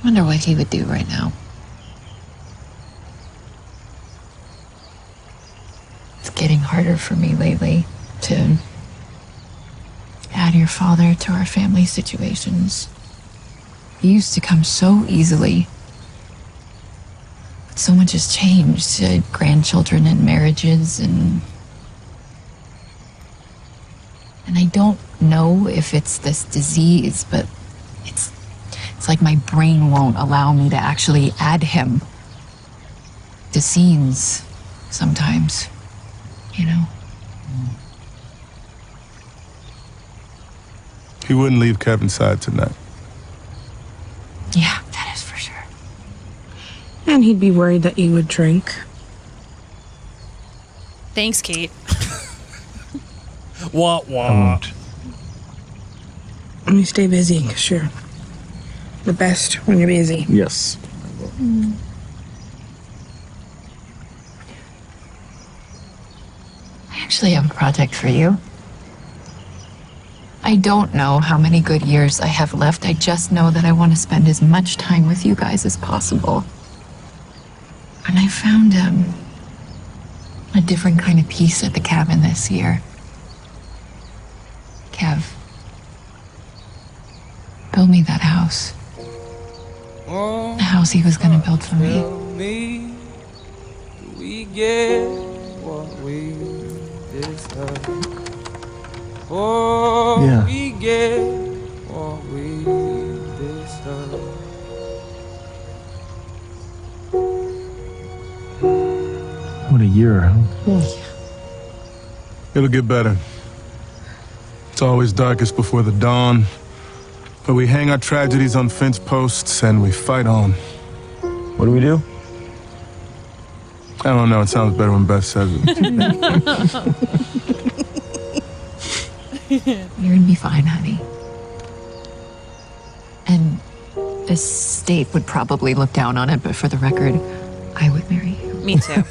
I wonder what he would do right now. It's getting harder for me lately to add your father to our family situations. He used to come so easily. But so much has changed. Grandchildren and marriages and I don't know if it's this disease, but it's like my brain won't allow me to actually add him to scenes sometimes, you know? He wouldn't leave Kevin's side tonight. Yeah, that is for sure. And he'd be worried that you would drink. Thanks, Kate. Wah, I wah. won't. And you stay busy, because you're the best when you're busy. Yes. I actually have a project for you. I don't know how many good years I have left. I just know that I want to spend as much time with you guys as possible. And I found a different kind of peace at the cabin this year. Kev, build me that house. The house he was gonna build for me. We get what we deserve. Oh, Yeah. we get what we deserve. What a year, huh? It'll get better. It's always darkest before the dawn. But we hang our tragedies on fence posts and we fight on. What do we do? I don't know, it sounds better when Beth says it. You're gonna be fine, honey. And the state would probably look down on it, but for the record, I would marry you. Me too.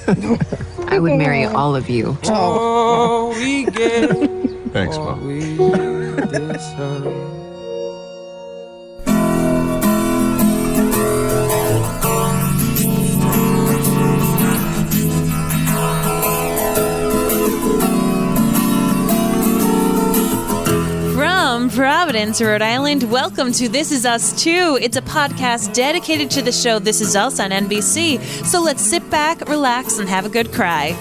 I would marry all of you. Oh, we get Thanks, what Mom. we deserve. From Providence, Rhode Island, welcome to This Is Us 2. It's a podcast dedicated to the show This Is Us on NBC. So let's sit back, relax, and have a good cry.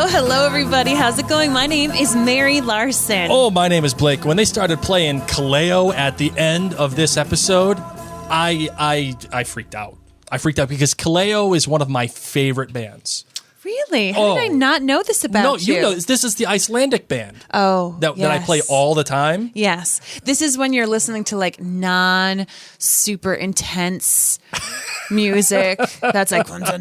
Hello, everybody. How's it going? My name is Mary Larson. Oh, my name is Blake. When they started playing Kaleo at the end of this episode, I freaked out. I freaked out because Kaleo is one of my favorite bands. Really? How did I not know this about No, you? you know, this is the Icelandic band Oh, that I play yes. all the time. Yes. This is when you're listening to like non-super intense music. That's like like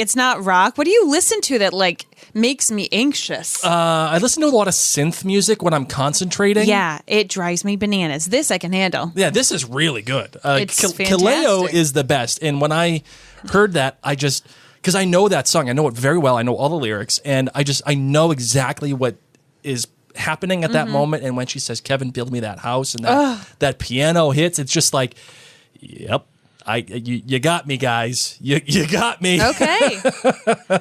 it's not rock. What do you listen to that like makes me anxious? I listen to a lot of synth music when I'm concentrating. Yeah, it drives me bananas. This I can handle. Yeah, this is really good. It's Kaleo fantastic. is the best. And when I heard that, I just, because I know that song, I know it very well. I know all the lyrics, and I know exactly what is happening at that moment. And when she says, "Kevin, build me that house," and that piano hits, it's just like, yep. You got me, guys. You got me. Okay.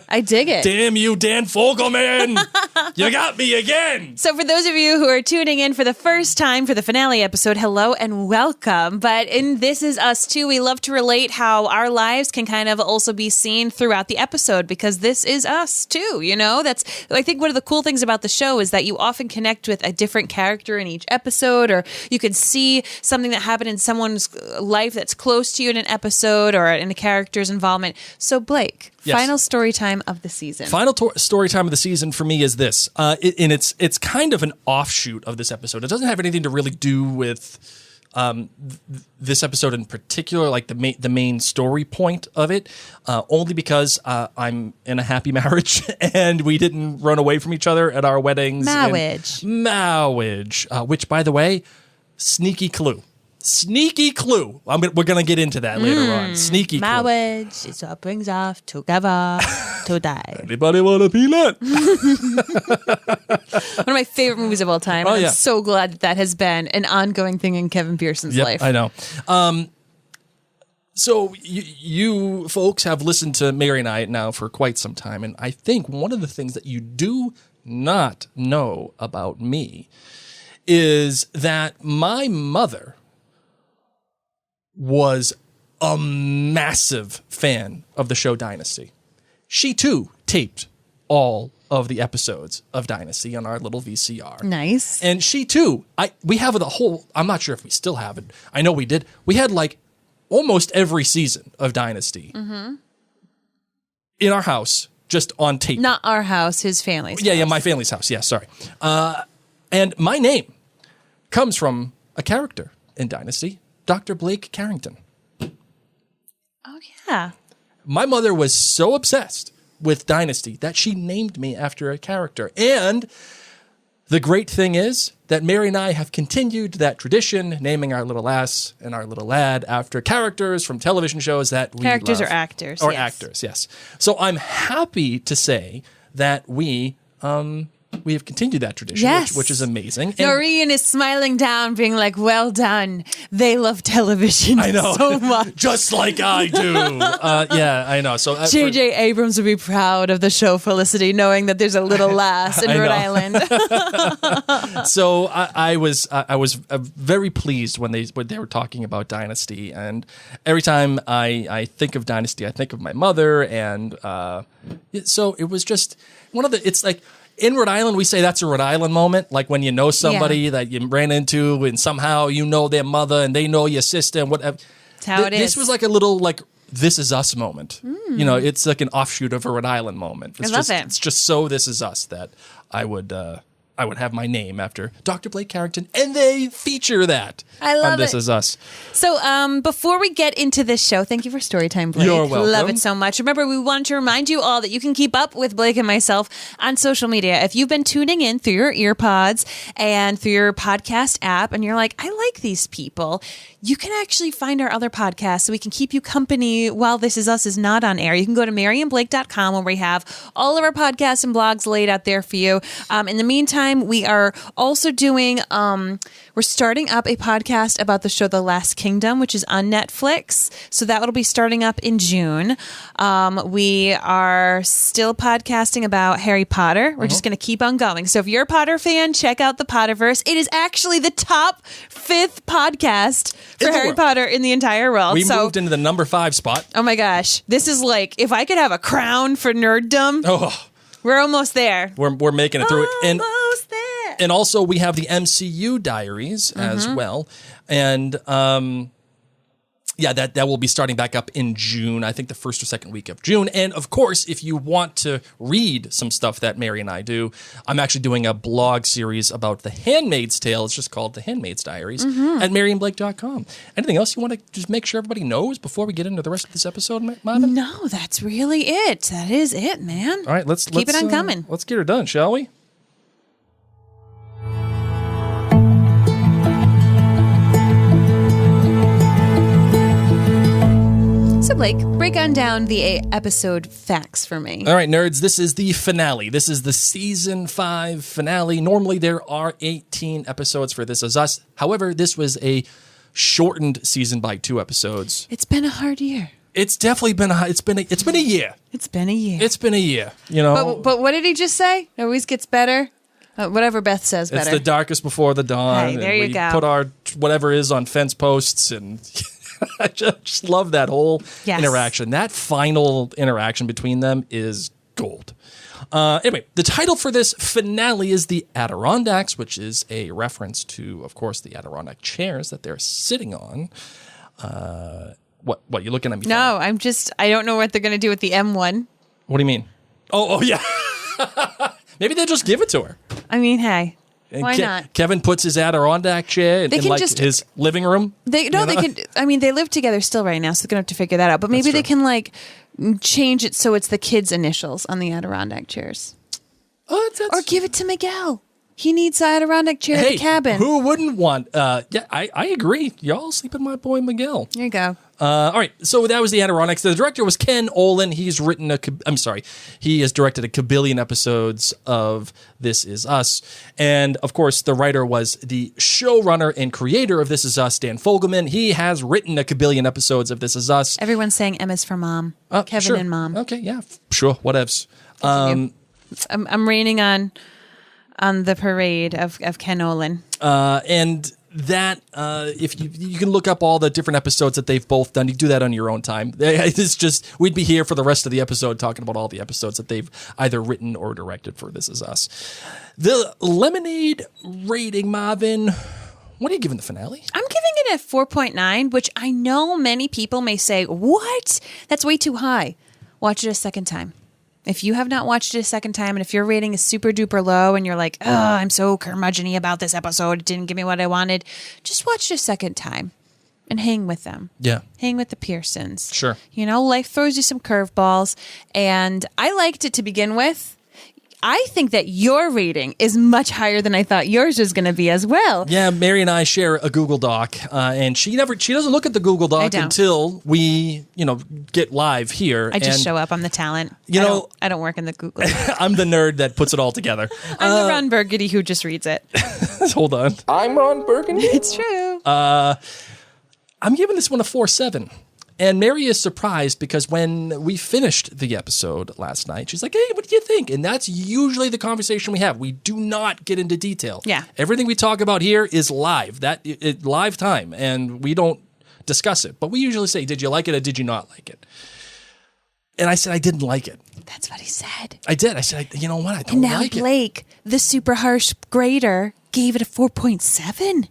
I dig it. Damn you, Dan Fogelman. You got me again. So for those of you who are tuning in for the first time for the finale episode, hello and welcome. But in This Is Us Too, we love to relate how our lives can kind of also be seen throughout the episode because this is us too, you know? That's, I think one of the cool things about the show is that you often connect with a different character in each episode, or you can see something that happened in someone's life that's close to you in an episode or in a character's involvement. So Blake, Yes. final story time of the season. Final story time of the season for me is this, and it's kind of an offshoot of this episode. It doesn't have anything to really do with this episode in particular, like the main story point of it, only because I'm in a happy marriage and we didn't run away from each other at our weddings. Marriage. Marriage, which, by the way, sneaky clue. Sneaky clue. We're going to get into that later on. Sneaky clue. Marriage is what brings us together to die. Anybody want a peanut? One of my favorite movies of all time. Oh, and yeah. I'm so glad that has been an ongoing thing in Kevin Pearson's life. I know. So you folks have listened to Mary and I now for quite some time, and I think one of the things that you do not know about me is that my mother was a massive fan of the show Dynasty. She too taped all of the episodes of Dynasty on our little VCR. Nice. And she too, we have the whole, I'm not sure if we still have it. I know we did. We had like almost every season of Dynasty in our house, just on tape. Not our house, his family's Yeah, house. my family's house. Yeah, sorry. And my name comes from a character in Dynasty, Dr. Blake Carrington. Oh, yeah. My mother was so obsessed with Dynasty that she named me after a character. And the great thing is that Mary and I have continued that tradition, naming our little lass and our little lad after characters from television shows that we Characters love. or actors. Or yes. actors, yes. So I'm happy to say that we have continued that tradition, Yes. which is amazing. And Noreen is smiling down, being like, well done. They love television I know. so much. Just like I do. Yeah, I know. So J.J. Abrams would be proud of the show Felicity, knowing that there's a little lass in I Rhode know. Island. So I was very pleased when they were talking about Dynasty, and every time I think of Dynasty, I think of my mother, and so it was just one of the. It's like in Rhode Island, we say that's a Rhode Island moment, like when you know somebody that you ran into, and somehow you know their mother, and they know your sister, and whatever. That's how it is. This was like a little like This Is Us moment. You know, it's like an offshoot of a Rhode Island moment. It's I love just, it. It's just so This Is Us that I would have my name after Dr. Blake Carrington, and they feature that I love on This it. Is Us. So before we get into this show, thank you for Storytime, Blake. You're welcome. Love it so much. Remember, we wanted to remind you all that you can keep up with Blake and myself on social media. If you've been tuning in through your ear pods and through your podcast app, and you're like, I like these people, you can actually find our other podcasts so we can keep you company while This Is Us is not on air. You can go to maryandblake.com where we have all of our podcasts and blogs laid out there for you. In the meantime, we are also doing, we're starting up a podcast about the show The Last Kingdom, which is on Netflix. So that will be starting up in June. We are still podcasting about Harry Potter. We're just going to keep on going. So if you're a Potter fan, check out the Potterverse. It is actually the top 5th podcast for In the Harry world. Potter in the entire world. We so, moved into the number 5 spot. oh my gosh, this is like, if I could have a crown for nerddom, Oh, we're almost there. we're making it through. And Almost there. and also we have the MCU diaries as well. And yeah, that will be starting back up in June, I think the first or second week of June. And of course, if you want to read some stuff that Mary and I do, I'm actually doing a blog series about The Handmaid's Tale. It's just called The Handmaid's Diaries at maryandblake.com. Anything else you want to just make sure everybody knows before we get into the rest of this episode, Marvin? No, that's really it. That is it, man. All right, let's Keep it on coming. Let's get her done, shall we? So, Blake, break on down the episode facts for me. All right, nerds, this is the finale. This is the season 5 finale. Normally there are 18 episodes for This Is Us. However, this was a shortened season by 2 episodes. It's been a hard year. It's definitely been a year. It's been a year. It's been a year, you know. But what did he just say? It always gets better. Whatever Beth says it's better. the darkest before the dawn. Hey, there and you we go. put our whatever is on fence posts, and I just love that whole Yes. interaction. That final interaction between them is gold. Anyway, the title for this finale is The Adirondacks, which is a reference to, of course, the Adirondack chairs that they're sitting on. What you looking at me? No, I don't know what they're going to do with the M1. What do you mean? Oh yeah. Maybe they'll just give it to her. I mean, hey, And why not? Kevin puts his Adirondack chair in They can like just- his living room. They can. I mean, they live together still right now, so they're gonna have to figure that out. But maybe they true. can like change it so it's the kids' initials on the Adirondack chairs, Oh, or give it to Miguel. He needs the Adirondack chair at the cabin. Who wouldn't want? Yeah, I agree. Y'all sleep in my boy Miguel. There you go. All right, so that was the Adirondacks. The director was Ken Olin. He has directed a kabillion episodes of This Is Us. And, of course, the writer was the showrunner and creator of This Is Us, Dan Fogelman. He has written a kabillion episodes of This Is Us. Everyone's saying M is for mom. Kevin Sure. and mom. Okay, yeah, sure, whatevs. I'm raining on the parade of Ken Olin. And that if you can look up all the different episodes that they've both done. You do that on your own time. It's just we'd be here for the rest of the episode talking about all the episodes that they've either written or directed for This Is Us. The Lemonade rating, Marvin, what are you giving the finale? I'm giving it a 4.9, which I know many people may say, what? That's way too high. Watch it a second time. If you have not watched it a second time, and if your rating is super duper low and you're like, oh, I'm so curmudgeon-y about this episode, it didn't give me what I wanted, just watch it a second time and hang with them. Yeah. Hang with the Pearsons. Sure. You know, life throws you some curveballs, and I liked it to begin with. I think that your rating is much higher than I thought yours was going to be as well. Yeah, Mary and I share a Google Doc, and she doesn't look at the Google I Doc don't. until we, get live here. I just and show up. I'm the talent. You I don't work in the Google. I'm the nerd that puts it all together. I'm the Ron Burgundy who just reads it. Hold on. I'm Ron Burgundy. It's true. I'm giving this one a 4.7. And Mary is surprised because when we finished the episode last night, she's like, hey, what do you think? And that's usually the conversation we have. We do not get into detail. Yeah. Everything we talk about here is live, live time, and we don't discuss it. But we usually say, did you like it or did you not like it? And I said, I didn't like it. That's what he said. I did. I said, you know what? I don't And now like it. Blake, the super harsh grader, gave it a 4.7.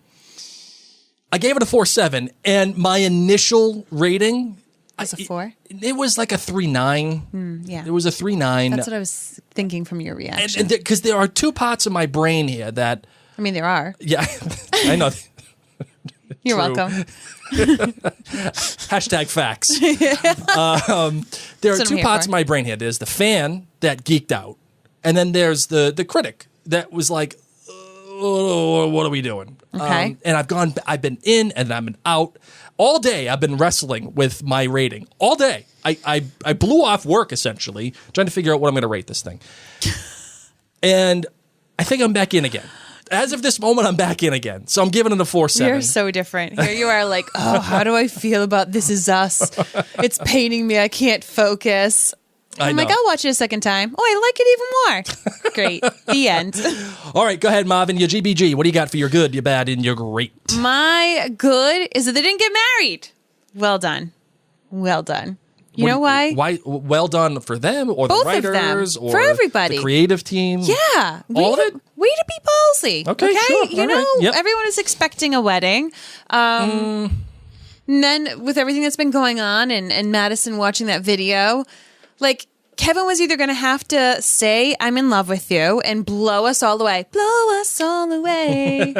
I gave it a 4.7, and my initial rating Was a 4? It was like a 3.9. Yeah. It was a 3.9. That's what I was thinking from your reaction. And because there are two parts of my brain here that, I mean, there are. yeah, I know. You're True. welcome. Hashtag facts. There are That's what two I'm here parts for. of my brain here. There's the fan that geeked out, and then there's the critic that was like, what are we doing? Okay. And I've been in and I've been out. All day I've been wrestling with my rating. All day. I blew off work, essentially, trying to figure out what I'm going to rate this thing. And I think I'm back in again. As of this moment, I'm back in again. So I'm giving it a 4.7. You're so different. Here you are like, oh, how do I feel about This Is Us? It's paining me. I can't focus. I'm like, know. I'll watch it a second time. Oh, I like it even more. Great. The end. All right, go ahead, Marvin. Your GBG. What do you got for your good, your bad, and your great? My good is that they didn't get married. Well done. Well done. You know why? Why? Well done for them, or Both the of them. writers, or For everybody. the creative team. Yeah. All of it? Way to be ballsy. Okay, sure. You All know, right. Yep. everyone is expecting a wedding. And then with everything that's been going on and Madison watching that video, like Kevin was either going to have to say, I'm in love with you and blow us all away. Blow us all away.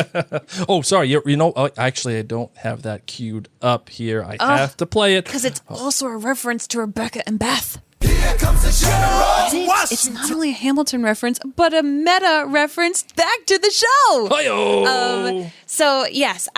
Oh, sorry. You know, actually, I don't have that queued up here. I have to play it. Because it's also a reference to Rebecca and Beth. It's not only a Hamilton reference, but a meta reference back to the show. Hi-yo. So, yes,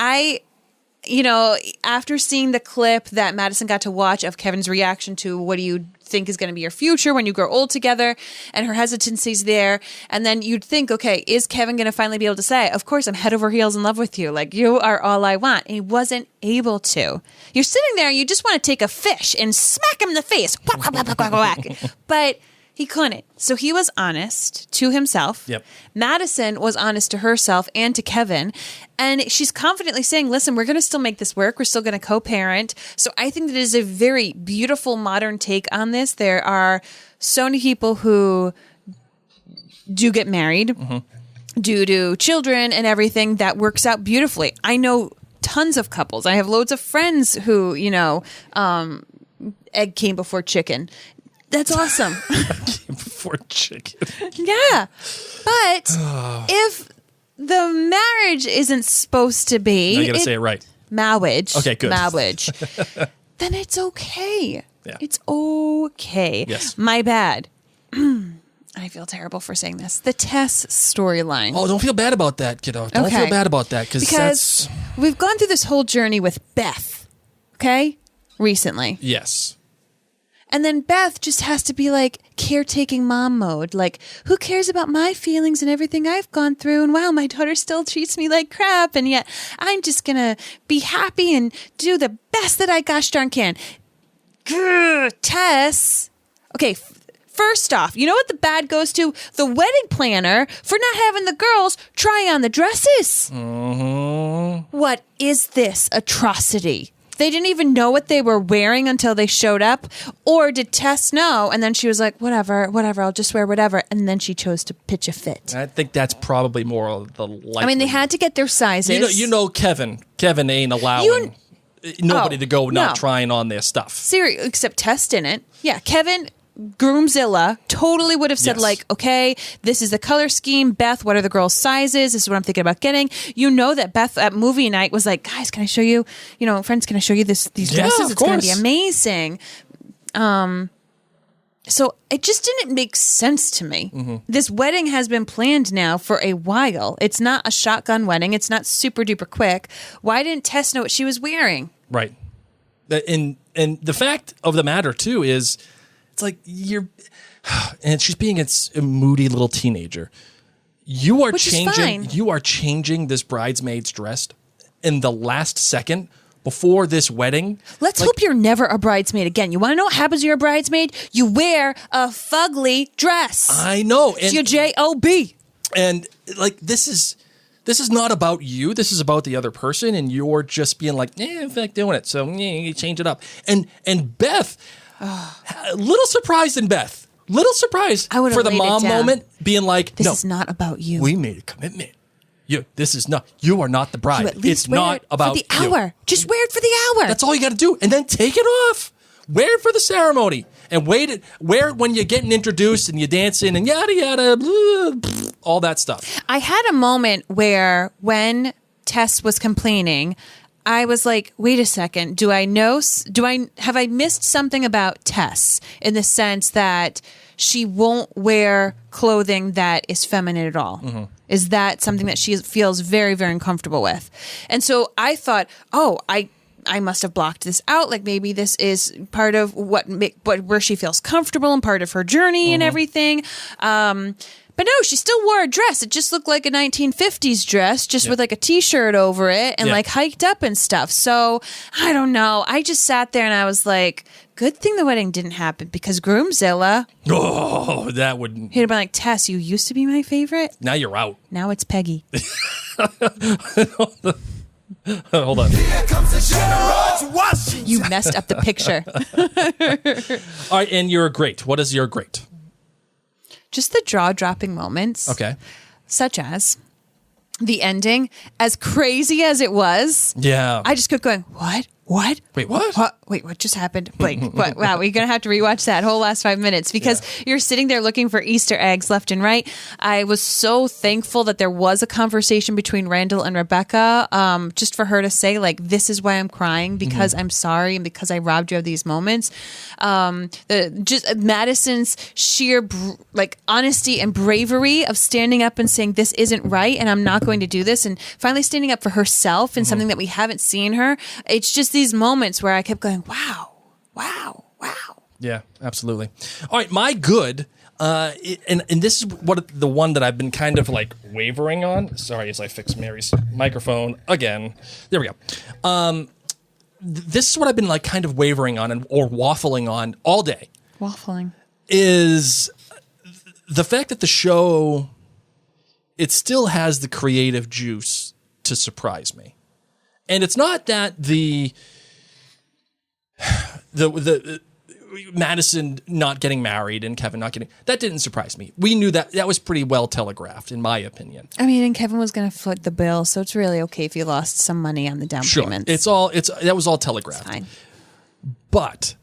after seeing the clip that Madison got to watch of Kevin's reaction to what do you think is going to be your future when you grow old together, and her hesitancy's there, and then you'd think, okay, is Kevin going to finally be able to say, of course, I'm head over heels in love with you. Like, you are all I want. And he wasn't able to. You're sitting there and you just want to take a fish and smack him in the face. Whack, whack, whack, whack, whack. But he couldn't. So he was honest to himself. Yep. Madison was honest to herself and to Kevin. And she's confidently saying, listen, we're going to still make this work. We're still going to co-parent. So I think that is a very beautiful modern take on this. There are so many people who do get married due to children and everything that works out beautifully. I know tons of couples. I have loads of friends who, egg came before chicken. That's awesome. For chicken. Yeah. But if the marriage isn't supposed to be... Now you got to say it right. Marriage. Okay, good. Marriage. Then it's okay. Yeah. It's okay. Yes. My bad. I feel terrible for saying this. The Tess storyline. Oh, don't feel bad about that, kiddo. Don't Okay. feel bad about that because that's we've gone through this whole journey with Beth, okay? Recently. yes. And then Beth just has to be like caretaking mom mode. Like, who cares about my feelings and everything I've gone through? And wow, my daughter still treats me like crap. And yet I'm just going to be happy and do the best that I gosh darn can. Grr, Tess. Okay, first off, you know what the bad goes to? The wedding planner for not having the girls try on the dresses. What is this atrocity? They didn't even know what they were wearing until they showed up? Or did Tess know? And then she was like, whatever, I'll just wear whatever. And then she chose to pitch a fit. I think that's probably more of the likely. I mean, they had to get their sizes. You know, Kevin ain't allowing nobody to go not no. trying on their stuff. Serious, except Tess didn't. Yeah, Kevin Groomzilla totally would have said Yes. like, okay, this is the color scheme. Beth, what are the girls' sizes? This is what I'm thinking about getting. You know that Beth at movie night was like, guys, can I show you, friends, can I show you these Yeah, dresses? of It's going to be course. amazing. So it just didn't make sense to me. Mm-hmm. This wedding has been planned now for a while. It's not a shotgun wedding. It's not super duper quick. Why didn't Tess know what she was wearing? Right. And the fact of the matter too is, it's like and she's being a moody little teenager. You are Which is changing. fine. You are changing this bridesmaid's dress in the last second before this wedding. Let's hope you're never a bridesmaid again. You want to know what happens to your bridesmaid? You wear a fugly dress. I know. It's your J-O-B. And like this is not about you. This is about the other person, and you're just being like, in fact, doing it. So you change it up. And Beth, a little surprised in Beth. Little surprised I would've for the laid it mom down. moment, being like, This no, is not about you. we made a commitment. You are not the bride. You at least It's wear not it about for the hour. you. Just wear it for the hour. That's all you got to do, and then take it off. Wear it for the ceremony, and wear it when you're getting introduced and you're dancing and yada yada, blah, blah, all that stuff. I had a moment where when Tess was complaining, I was like, wait a second, have I missed something about Tess in the sense that she won't wear clothing that is feminine at all? Mm-hmm. Is that something that she feels very, very uncomfortable with? And so I thought, I must have blocked this out. Like maybe this is part of where she feels comfortable and part of her journey and everything. But no, she still wore a dress. It just looked like a 1950s dress, just with like a t-shirt over it and like hiked up and stuff. So I don't know. I just sat there and I was like, good thing the wedding didn't happen because Groomzilla, Oh, that would. he'd have been like, Tess, you used to be my favorite. Now you're out. Now it's Peggy. Hold on. You messed up the picture. All right, and you're great. What is your great? Just the jaw-dropping moments. Okay. Such as the ending, as crazy as it was. Yeah. I just kept going, what? What? Wait, what? Wait, what just happened? Wait, what? Wow, we're going to have to rewatch that whole last 5 minutes because you're sitting there looking for Easter eggs left and right. I was so thankful that there was a conversation between Randall and Rebecca, just for her to say, like, this is why I'm crying because I'm sorry and because I robbed you of these moments. Just Madison's sheer honesty and bravery of standing up and saying this isn't right and I'm not going to do this, and finally standing up for herself in something that we haven't seen her. It's just these moments where I kept going, wow. Yeah, absolutely. All right, my good, and this is the one that I've been kind of like wavering on. Sorry, as I fix Mary's microphone again. There we go. This is what I've been like kind of wavering on or waffling on all day. Waffling. Is the fact that the show, it still has the creative juice to surprise me. And it's not that the Madison not getting married and Kevin not getting, that didn't surprise me. We knew that was pretty well telegraphed, in my opinion. I mean, and Kevin was going to foot the bill, so it's really okay if you lost some money on the down Sure, payments. that was all telegraphed. Fine. But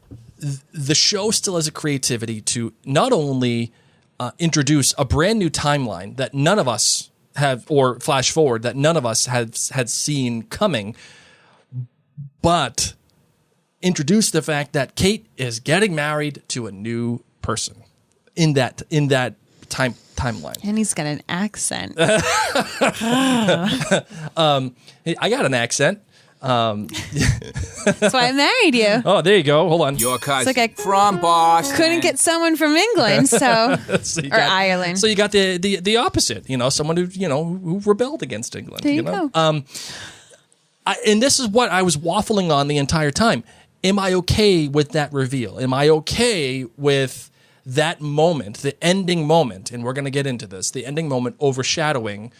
the show still has a creativity to not only introduce a brand new timeline that none of us have, or flash forward that none of us had seen coming, but introduce the fact that Kate is getting married to a new person in that timeline. And he's got an accent. I got an accent. That's why I married you. Oh, there you go. Hold on. Your cousin It's like I from Boston. couldn't get someone from England, so So you or Ireland. So you got the opposite. Someone who rebelled against England. There you go. And this is what I was waffling on the entire time. Am I okay with that reveal? Am I okay with that moment, the ending moment? And we're going to get into this. The ending moment overshadowing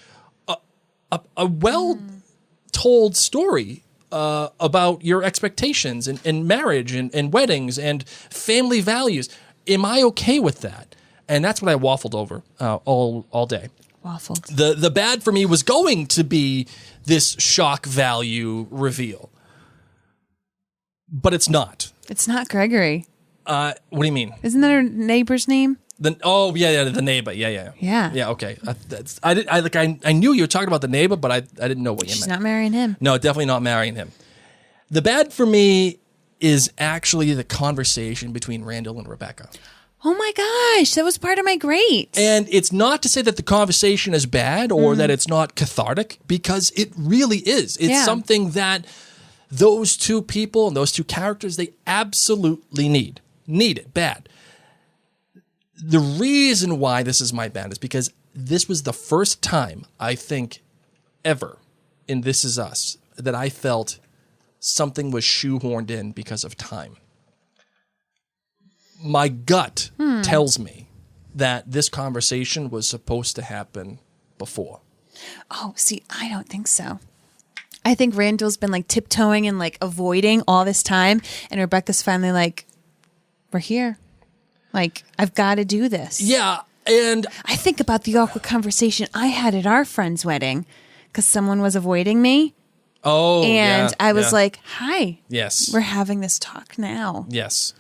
a well-told story about your expectations and marriage and weddings and family values. Am I okay with that? And that's what I waffled over all day. Waffled. The bad for me was going to be this shock value reveal. But it's not. It's not Gregory. What do you mean? Isn't that her neighbor's name? The neighbor. Yeah. Yeah. Okay. I knew you were talking about the neighbor, but I didn't know what you She's meant. not marrying him. No, definitely not marrying him. The bad for me is actually the conversation between Randall and Rebecca. Oh my gosh, that was part of my great. And it's not to say that the conversation is bad or that it's not cathartic, because it really is. It's something that those two people and those two characters, they absolutely need. Need it bad. The reason why this is my band is because this was the first time, I think, ever in This Is Us that I felt something was shoehorned in because of time. My gut tells me that this conversation was supposed to happen before. Oh, see, I don't think so. I think Randall's been like tiptoeing and like avoiding all this time, and Rebecca's finally like, we're here. Like, I've got to do this. Yeah, and I think about the awkward conversation I had at our friend's wedding because someone was avoiding me. And I was like, hi. Yes. We're having this talk now. Yes.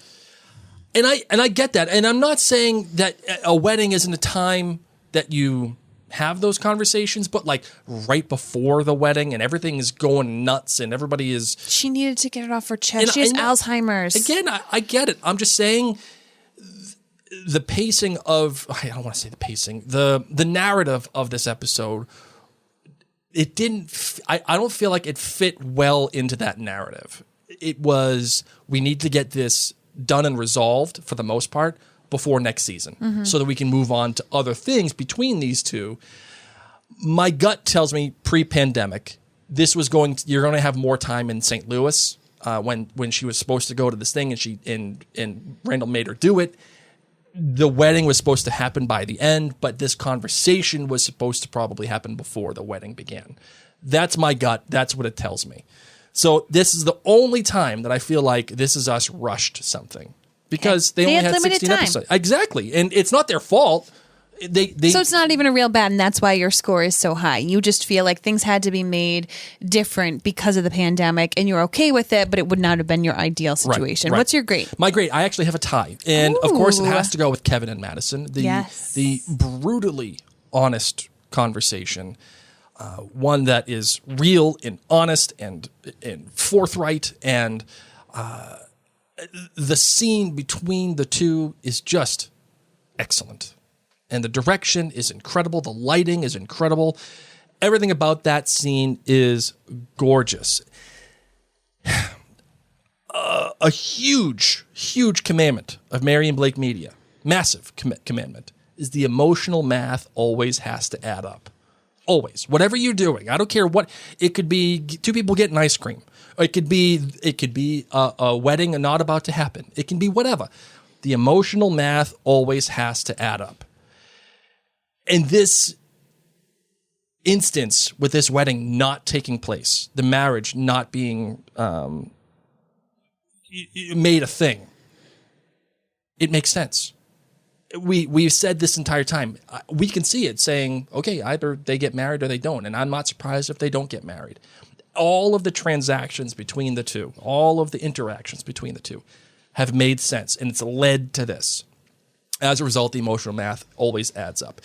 And I get that. And I'm not saying that a wedding isn't a time that you have those conversations, but like right before the wedding and everything is going nuts and everybody is... She needed to get it off her chest. She has Alzheimer's. Again, I get it. I'm just saying the pacing of... I don't want to say the pacing. The narrative of this episode, it didn't... I don't feel like it fit well into that narrative. It was, we need to get this done and resolved for the most part before next season so that we can move on to other things between these two. My gut tells me pre-pandemic, this was you're going to have more time in St. Louis when she was supposed to go to this thing and Randall made her do it. The wedding was supposed to happen by the end, but this conversation was supposed to probably happen before the wedding began. That's my gut. That's what it tells me. So this is the only time that I feel like This Is Us rushed something because they only had 16 episodes. Exactly. And it's not their fault. So it's not even a real bad, and that's why your score is so high. You just feel like things had to be made different because of the pandemic, and you're okay with it, but it would not have been your ideal situation. Right. What's your grade? My grade, I actually have a tie. And of course it has to go with Kevin and Madison. The brutally honest conversation. One that is real and honest and forthright, and the scene between the two is just excellent. And the direction is incredible. The lighting is incredible. Everything about that scene is gorgeous. A huge, huge commandment of Mary and Blake Media, massive commandment, is the emotional math always has to add up. Always. Whatever you're doing, I don't care what, it could be two people getting ice cream. Or it could be a wedding not about to happen. It can be whatever. The emotional math always has to add up. In this instance, with this wedding not taking place, the marriage not being made a thing, it makes sense. We've said this entire time. We can see it saying, okay, either they get married or they don't. And I'm not surprised if they don't get married. All of the transactions between the two, all of the interactions between the two have made sense. And it's led to this. As a result, the emotional math always adds up.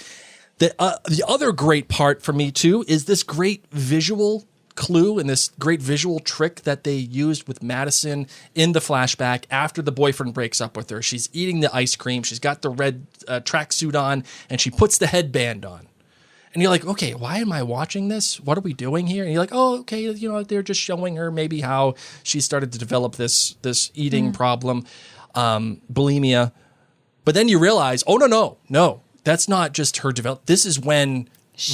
The other great part for me, too, is this great visual clue and this great visual trick that they used with Madison in the flashback after the boyfriend breaks up with her. She's eating the ice cream. She's got the red tracksuit on, and she puts the headband on. And you're like, okay, why am I watching this? What are we doing here? And you're like, oh, okay, they're just showing her maybe how she started to develop this eating problem, bulimia. But then you realize, oh, no, that's not just her develop. This is when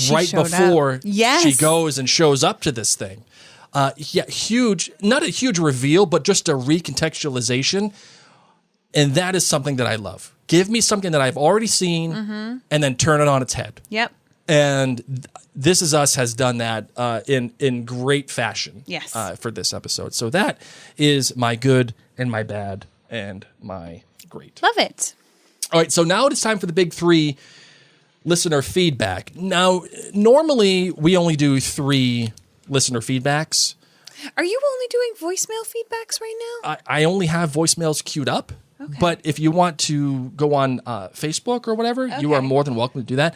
right before she goes and shows up to this thing. Huge, not a huge reveal, but just a recontextualization. And that is something that I love. Give me something that I've already seen and then turn it on its head. Yep. And This Is Us has done that in great fashion for this episode. So that is my good and my bad and my great. Love it. All right, so now it is time for the big 3 listener feedback. Now, normally we only do 3 listener feedbacks. Are you only doing voicemail feedbacks right now? I only have voicemails queued up. Okay. But if you want to go on Facebook or whatever, you are more than welcome to do that.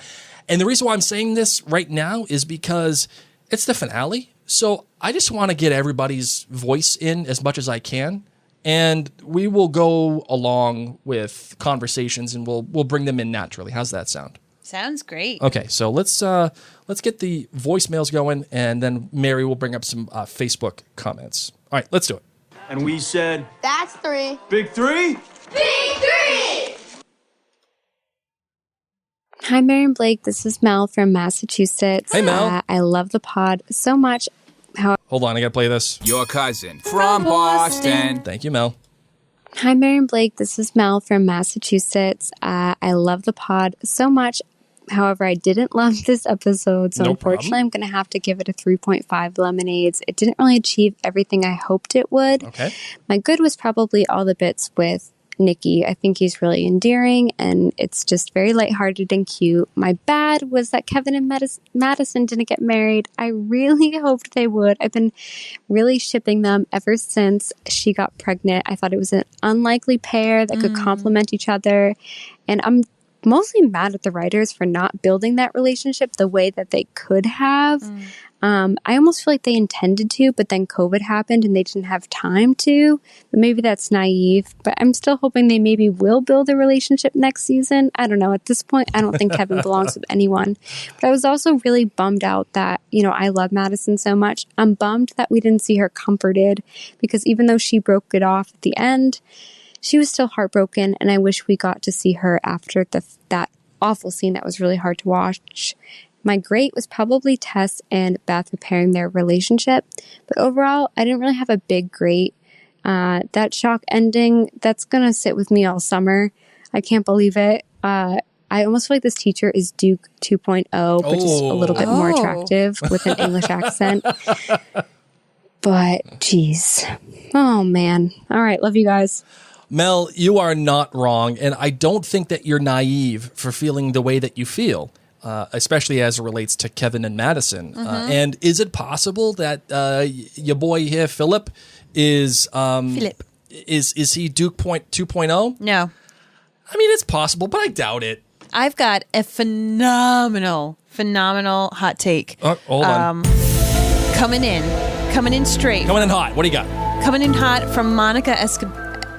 And the reason why I'm saying this right now is because it's the finale. So I just want to get everybody's voice in as much as I can. And we will go along with conversations and we'll bring them in naturally. How's that sound? Sounds great. Okay, so let's get the voicemails going, and then Mary will bring up some Facebook comments. All right, let's do it. And we said... That's 3. Big 3? Big 3! Hi, Mary and Blake. This is Mel from Massachusetts. Hey, Mel. I love the pod so much. Hold on, I gotta play this. Your cousin from Boston. Thank you, Mel. Hi, Mary and Blake. This is Mel from Massachusetts. I love the pod so much. However, I didn't love this episode, so unfortunately, I'm going to have to give it a 3.5 lemonades. It didn't really achieve everything I hoped it would. Okay. My good was probably all the bits with Nicky. I think he's really endearing, and it's just very lighthearted and cute. My bad was that Kevin and Madison didn't get married. I really hoped they would. I've been really shipping them ever since she got pregnant. I thought it was an unlikely pair that could complement each other, and I'm mostly mad at the writers for not building that relationship the way that they could have. I almost feel like they intended to, but then COVID happened and they didn't have time to. But maybe that's naive. But I'm still hoping they maybe will build a relationship next season. I don't know. At this point, I don't think Kevin belongs with anyone. But I was also really bummed out that, I love Madison so much. I'm bummed that we didn't see her comforted, because even though she broke it off at the end, she was still heartbroken, and I wish we got to see her after that awful scene that was really hard to watch. My great was probably Tess and Beth repairing their relationship, but overall, I didn't really have a big great. That shock ending, that's going to sit with me all summer. I can't believe it. I almost feel like this teacher is Duke 2.0, but just a little bit more attractive with an English accent. But, geez. Oh, man. All right, love you guys. Mel, you are not wrong, and I don't think that you're naive for feeling the way that you feel, especially as it relates to Kevin and Madison. And is it possible that your boy here, Philip, is is he Duke 2.0? No. I mean, it's possible, but I doubt it. I've got a phenomenal hot take. Oh, hold on. Coming in straight. Coming in hot. What do you got? Coming in hot from Monica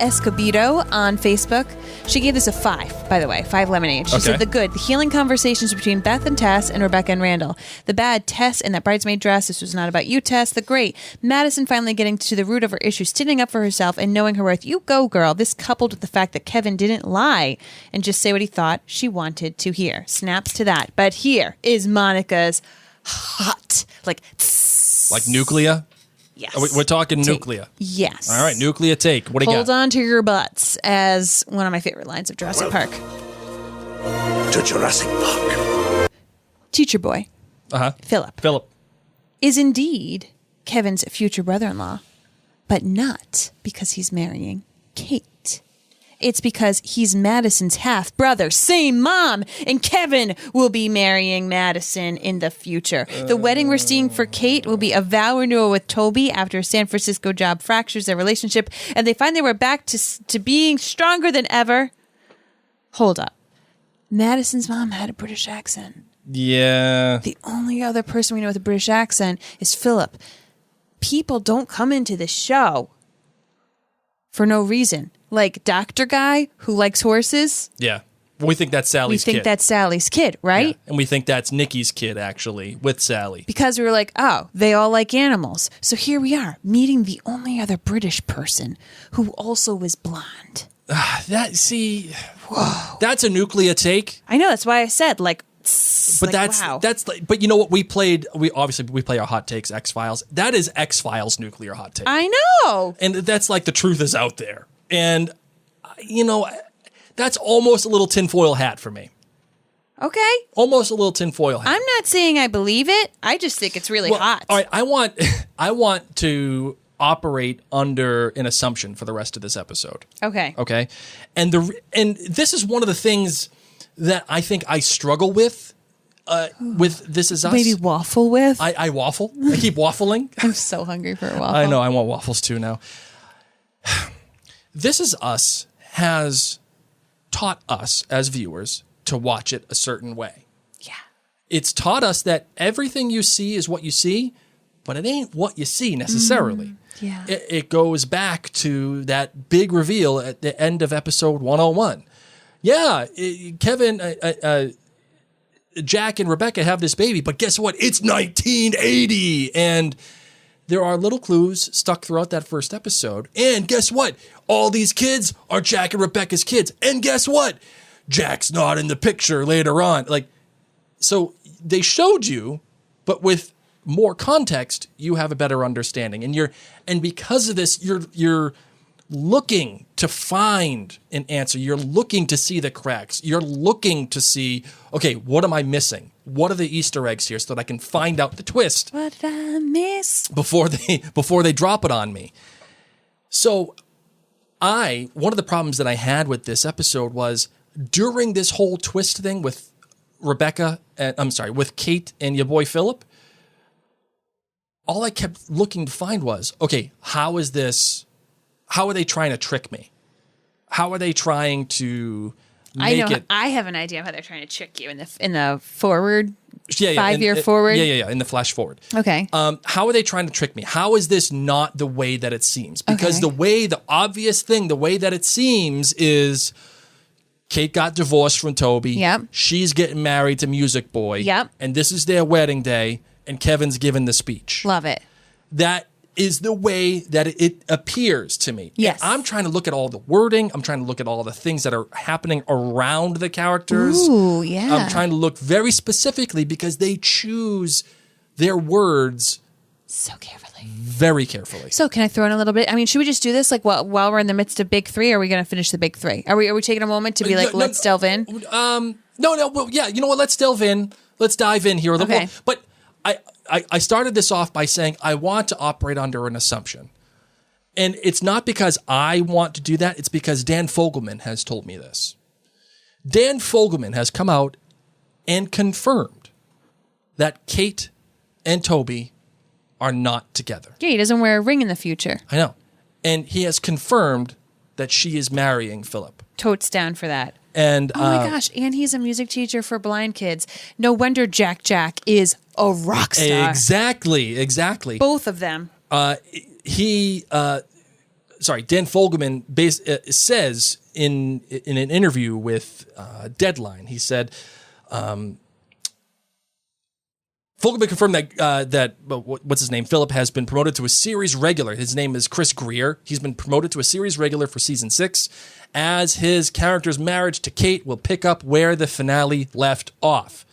Escobedo on Facebook. She gave this a 5, by the way, 5 lemonades. She said the good, the healing conversations between Beth and Tess and Rebecca and Randall. The bad, Tess in that bridesmaid dress. This was not about you, Tess. The great, Madison finally getting to the root of her issue, standing up for herself and knowing her worth. You go, girl. This coupled with the fact that Kevin didn't lie and just say what he thought she wanted to hear. Snaps to that. But here is Monica's hot, like nuclear? Yes. We're talking nuclear. Yes. All right, nuclear take. What do you got? Hold on to your butts, as one of my favorite lines of Jurassic Park. To Jurassic Park. Teacher boy, Philip, is indeed Kevin's future brother-in-law, but not because he's marrying Kate. It's because he's Madison's half-brother, same mom, and Kevin will be marrying Madison in the future. The wedding we're seeing for Kate will be a vow renewal with Toby after a San Francisco job fractures their relationship, and they find they were back to being stronger than ever. Hold up. Madison's mom had a British accent. Yeah. The only other person we know with a British accent is Philip. People don't come into the show for no reason. Like Dr. Guy, who likes horses. Yeah. We think that's Sally's kid. We think that's Sally's kid, right? Yeah. And we think that's Nikki's kid, actually, with Sally. Because we were like, oh, they all like animals. So here we are, meeting the only other British person who also is blonde. That's a nuclear take. I know, that's why I said, like, but like, that's like, but you know what? We play our hot takes, X-Files. That is X-Files nuclear hot take. I know. And that's like the truth is out there. And, you know, that's almost a little tinfoil hat for me. Okay. Almost a little tinfoil hat. I'm not saying I believe it. I just think it's really hot. All right, I want to operate under an assumption for the rest of this episode. Okay. Okay. And this is one of the things that I think I struggle with This Is Us. Maybe waffle with? I waffle. I keep waffling. I'm so hungry for a waffle. I know. I want waffles too now. This Is Us has taught us as viewers to watch it a certain way. Yeah. It's taught us that everything you see is what you see, but it ain't what you see necessarily. Yeah. It goes back to that big reveal at the end of episode 101. Yeah, Kevin, Jack and Rebecca have this baby, but guess what? It's 1980. And there are little clues stuck throughout that first episode. And guess what? All these kids are Jack and Rebecca's kids. And guess what? Jack's not in the picture later on. Like, so they showed you, but with more context, you have a better understanding. And because of this, you're looking to find an answer. You're looking to see the cracks. You're looking to see, okay, what am I missing? What are the Easter eggs here so that I can find out the twist? What did I miss? Before they drop it on me. So one of the problems that I had with this episode was during this whole twist thing with with Kate and your boy Philip, all I kept looking to find was, okay, how are they trying to trick me? How are they trying to make it? I have an idea of how they're trying to trick you in the forward. 5-year forward. Yeah, in the flash forward. Okay. How are they trying to trick me? How is this not the way that it seems? Because the way that it seems is Kate got divorced from Toby. Yep. She's getting married to Music Boy. Yep. And this is their wedding day, and Kevin's giving the speech. Love it. That is the way that it appears to me. Yes. And I'm trying to look at all the wording. I'm trying to look at all the things that are happening around the characters. Ooh, yeah. I'm trying to look very specifically because they choose their words so carefully. Very carefully. So can I throw in a little bit? I mean, should we just do this like while we're in the midst of Big Three? Or are we going to finish the Big Three? Are we taking a moment to be like, let's delve in? No. Well, yeah. You know what? Let's delve in. Let's dive in here a little. Okay. But I started this off by saying I want to operate under an assumption. And it's not because I want to do that. It's because Dan Fogelman has told me this. Dan Fogelman has come out and confirmed that Kate and Toby are not together. Yeah, he doesn't wear a ring in the future. I know. And he has confirmed that she is marrying Philip. Totes down for that. And oh my gosh, and he's a music teacher for blind kids. No wonder Jack is a rock star. Exactly. Both of them. Dan Fogelman says in an interview with Deadline, he said, Fogelman confirmed that what's his name? Philip has been promoted to a series regular. His name is Chris Greer. He's been promoted to a series regular for season 6, as his character's marriage to Kate will pick up where the finale left off.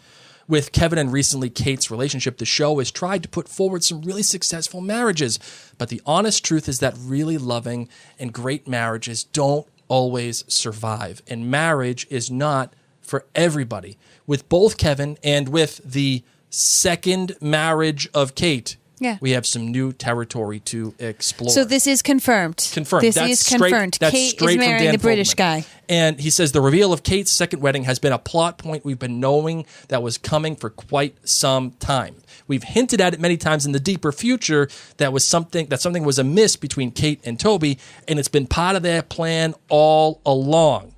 With Kevin and recently Kate's relationship, the show has tried to put forward some really successful marriages, but the honest truth is that really loving and great marriages don't always survive, and marriage is not for everybody. With both Kevin and with the second marriage of Kate, we have some new territory to explore. So this is confirmed. Confirmed. This is confirmed. Kate is marrying the British guy. And he says the reveal of Kate's second wedding has been a plot point we've been knowing that was coming for quite some time. We've hinted at it many times in the deeper future that something was amiss between Kate and Toby, and it's been part of their plan all along.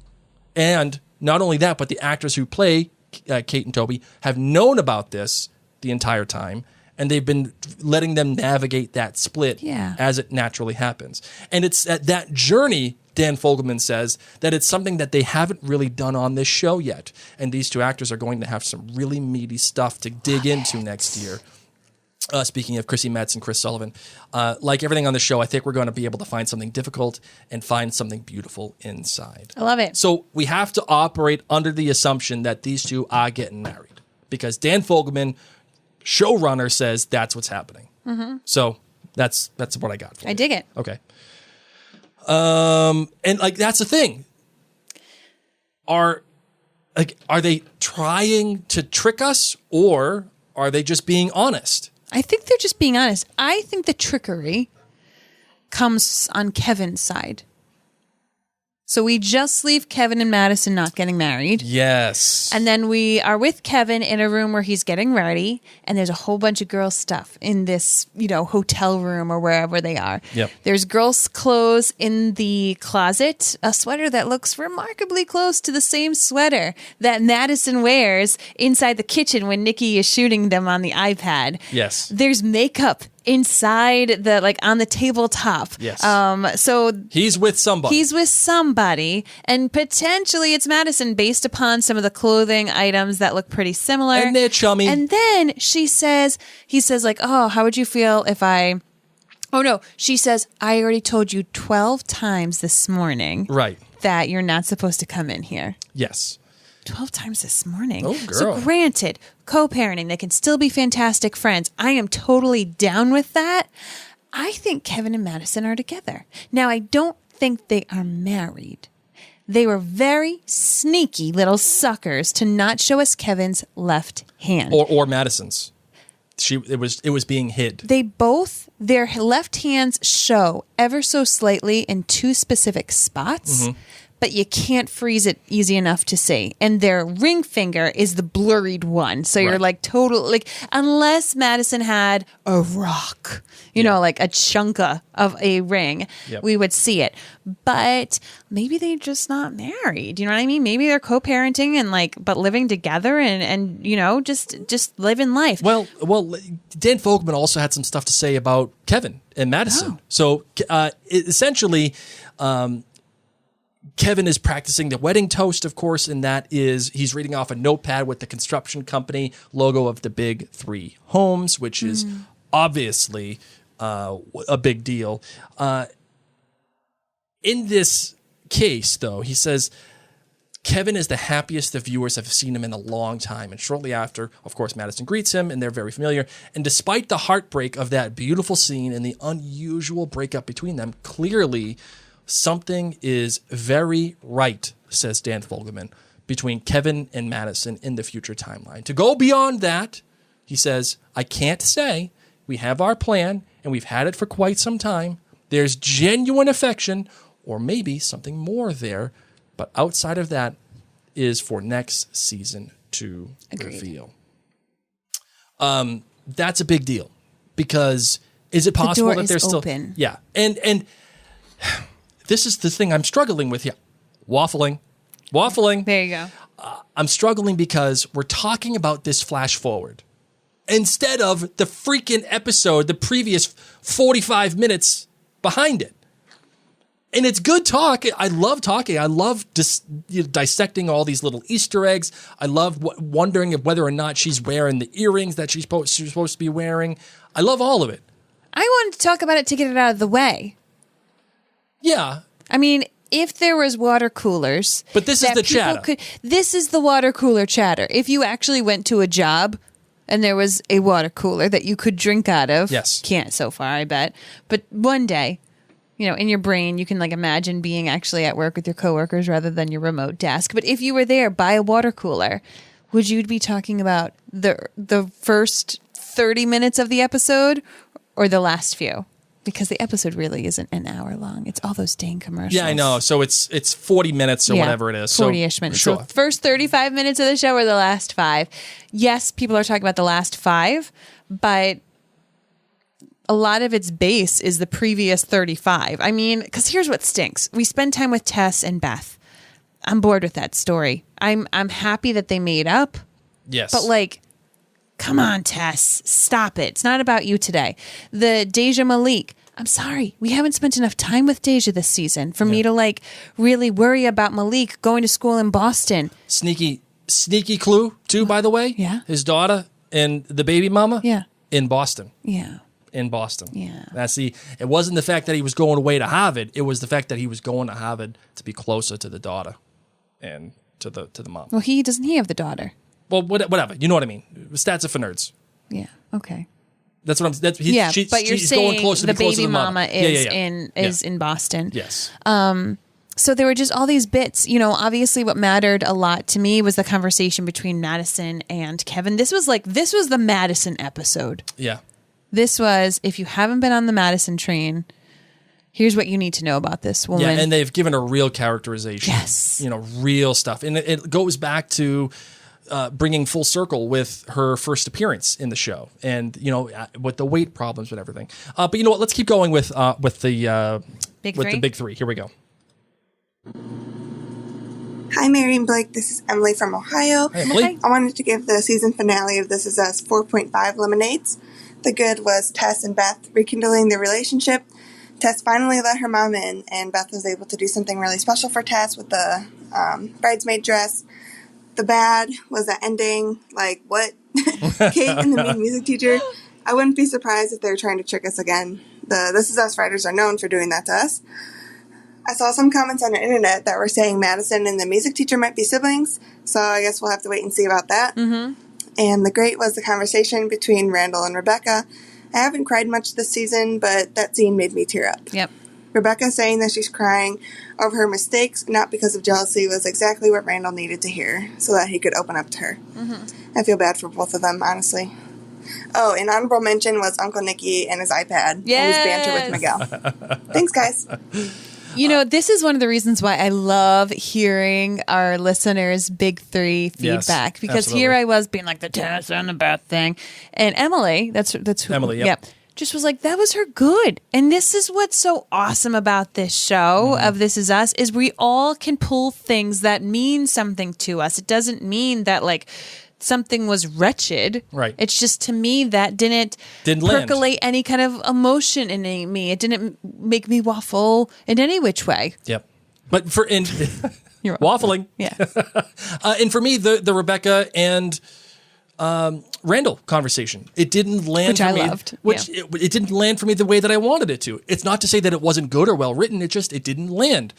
And not only that, but the actors who play Kate and Toby have known about this the entire time, and they've been letting them navigate that split as it naturally happens. And it's at that journey, Dan Fogelman says, that it's something that they haven't really done on this show yet. And these two actors are going to have some really meaty stuff to dig into next year. Speaking of Chrissy Metz and Chris Sullivan, like everything on the show, I think we're going to be able to find something difficult and find something beautiful inside. I love it. So we have to operate under the assumption that these two are getting married because Dan Fogelman, showrunner, says that's what's happening. Mm-hmm. So that's what I got for you. I dig it. Okay. And like that's the thing. Are they trying to trick us, or are they just being honest? I think they're just being honest. I think the trickery comes on Kevin's side. So we just leave Kevin and Madison not getting married. Yes. And then we are with Kevin in a room where he's getting ready, and there's a whole bunch of girl stuff in this, hotel room or wherever they are. Yep. There's girls' clothes in the closet, a sweater that looks remarkably close to the same sweater that Madison wears inside the kitchen when Nikki is shooting them on the iPad. Yes. There's makeup inside on the tabletop. Yes. So he's with somebody. And potentially it's Madison based upon some of the clothing items that look pretty similar. And they're chummy. And then he says oh, how would you feel if she says, I already told you 12 times this morning. Right. That you're not supposed to come in here. Yes. 12 times this morning. Oh, girl. So granted, co-parenting, they can still be fantastic friends. I am totally down with that. I think Kevin and Madison are together. Now, I don't think they are married. They were very sneaky little suckers to not show us Kevin's left hand. Or Madison's. It was being hid. They both, their left hands show ever so slightly in two specific spots. Mm-hmm. But you can't freeze it easy enough to see. And their ring finger is the blurred one. So you're unless Madison had a rock, like a chunka of a ring, we would see it. But maybe they're just not married. You know what I mean? Maybe they're co-parenting and but living together and just living life. Well, Dan Fogelman also had some stuff to say about Kevin and Madison. Oh. So essentially, Kevin is practicing the wedding toast, of course, and that is he's reading off a notepad with the construction company logo of the big three homes, which is obviously a big deal. In this case, though, he says Kevin is the happiest the viewers have seen him in a long time. And shortly after, of course, Madison greets him, and they're very familiar. And despite the heartbreak of that beautiful scene and the unusual breakup between them, clearly something is very right, says Dan Fogelman, between Kevin and Madison in the future timeline. To go beyond that, he says, I can't say. We have our plan, and we've had it for quite some time. There's genuine affection, or maybe something more there. But outside of that is for next season to reveal. That's a big deal, because is it possible that there's still open. Yeah, and this is the thing I'm struggling with here. Waffling. There you go. I'm struggling because we're talking about this flash forward instead of the freaking episode, the previous 45 minutes behind it. And it's good talk. I love talking. I love dissecting all these little Easter eggs. I love wondering if whether or not she's wearing the earrings that she's supposed to be wearing. I love all of it. I wanted to talk about it to get it out of the way. Yeah. I mean, if there was water coolers. But this is the chatter. This is the water cooler chatter. If you actually went to a job and there was a water cooler that you could drink out of. Yes. Can't so far, I bet. But one day, in your brain, you can imagine being actually at work with your coworkers rather than your remote desk. But if you were there by a water cooler, would you be talking about the first 30 minutes of the episode or the last few? Because the episode really isn't an hour long. It's all those dang commercials. Yeah, I know. So it's 40 minutes or whatever it is. 40-ish minutes. Sure. So first 35 minutes of the show or the last 5. Yes, people are talking about the last 5, but a lot of its base is the previous 35. I mean, because here's what stinks. We spend time with Tess and Beth. I'm bored with that story. I'm happy that they made up, Yes. but like, come on, Tess, stop it. It's not about you today. The Deja Malik. I'm sorry, we haven't spent enough time with Deja this season for me to like really worry about Malik going to school in Boston. Sneaky clue too, by the way. Yeah. His daughter and the baby mama. Yeah. In Boston. Yeah. In Boston. Yeah. It wasn't the fact that he was going away to Harvard. It was the fact that he was going to Harvard to be closer to the daughter and to the mom. Well, doesn't he have the daughter? Well, whatever. You know what I mean. Stats are for nerds. Yeah. Okay. That's what I'm. But you're he's saying going close to the be closer baby to the mama mother. is in Boston. Yes. So there were just all these bits. Obviously, what mattered a lot to me was the conversation between Madison and Kevin. This was the Madison episode. Yeah. This was, if you haven't been on the Madison train, here's what you need to know about this woman. Yeah, and they've given a real characterization. Yes. Real stuff. And it goes back to bringing full circle with her first appearance in the show and, with the weight problems and everything. But you know what? Let's keep going with the big three. Here we go. Hi, Mary and Blake. This is Emily from Ohio. Hey, Emily. I wanted to give the season finale of This Is Us 4.5 lemonades. The good was Tess and Beth rekindling their relationship. Tess finally let her mom in, and Beth was able to do something really special for Tess with the bridesmaid dress. The bad was the ending. Like, what? Kate and the mean music teacher. I wouldn't be surprised if they were trying to trick us again. The This Is Us writers are known for doing that to us. I saw some comments on the internet that were saying Madison and the music teacher might be siblings, so I guess we'll have to wait and see about that. Mm-hmm. And the great was the conversation between Randall and Rebecca. I haven't cried much this season, but that scene made me tear up. Yep. Rebecca saying that she's crying over her mistakes, not because of jealousy, was exactly what Randall needed to hear so that he could open up to her. Mm-hmm. I feel bad for both of them, honestly. Oh, an honorable mention was Uncle Nicky and his iPad and his banter with Miguel. Thanks, guys. This is one of the reasons why I love hearing our listeners' big three feedback, yes, because absolutely. Here I was being like the Tess and the Beth thing, and Emily, that's who, Emily, yep. just was like, that was her good. And this is what's so awesome about this show of This Is Us, is we all can pull things that mean something to us. It doesn't mean that like something was wretched. Right. It's just, to me, that didn't percolate any kind of emotion in me. It didn't make me waffle in any which way. Yep. But You're waffling. Yeah. And for me, the Rebecca and Randall conversation, it didn't land Which for I me. loved. It didn't land for me the way that I wanted it to. It's not to say that it wasn't good or well written. It didn't land.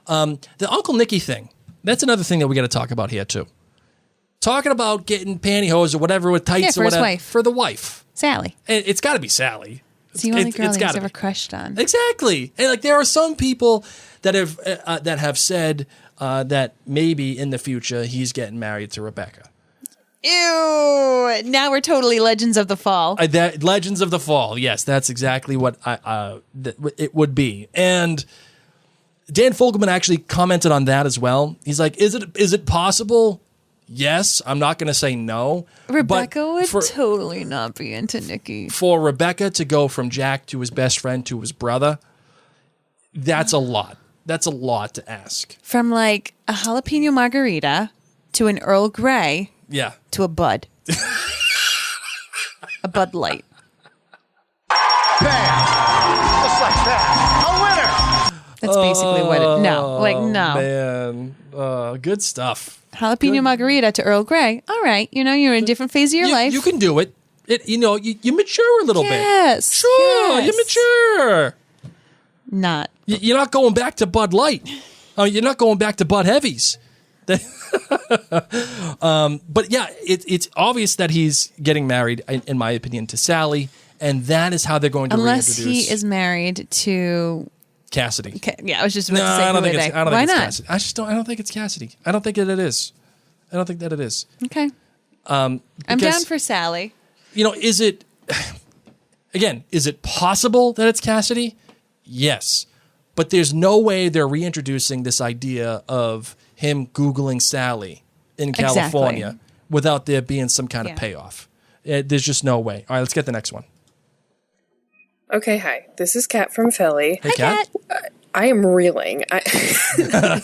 The Uncle Nicky thing, that's another thing that we got to talk about here too. Talking about getting pantyhose or whatever with tights for or his whatever. wife. For the wife. Sally. And it's got to be Sally. It's the only girl it's he's gotta ever be. crushed on. Exactly. And like there are some people that have said that maybe in the future he's getting married to Rebecca. Ew! Now we're totally Legends of the Fall. Legends of the Fall. Yes, that's exactly what it would be. And Dan Fogelman actually commented on that as well. He's like, "Is it possible?" Yes, I'm not going to say no. Rebecca would totally not be into Nicky. For Rebecca to go from Jack to his best friend to his brother, that's a lot. That's a lot to ask. From like a jalapeno margarita to an Earl Grey. Yeah. To a Bud. A Bud Light. Bam! Just like that. A winner! That's basically what it... No. Man. Good stuff. Jalapeno margarita to Earl Grey. All right. You're in a different phase of your life. You can do it. You mature a little bit. Yes. Sure. Yes. You mature. Not. You're not going back to Bud Light. You're not going back to Bud Heavies. But yeah, it's obvious that he's getting married, in my opinion, to Sally, and that is how they're going to Unless reintroduce. he is married to Cassidy. Yeah, I was just about to say, I don't think it's Why not? Cassidy. I don't think it's Cassidy. I don't think that it is. I don't think that it is. Okay. I'm down for Sally. Is it possible that it's Cassidy? Yes. But there's no way they're reintroducing this idea of him Googling Sally in California without there being some kind of payoff. There's just no way. All right, let's get the next one. Okay, hi. This is Kat from Philly. Hey, Kat. I am reeling. I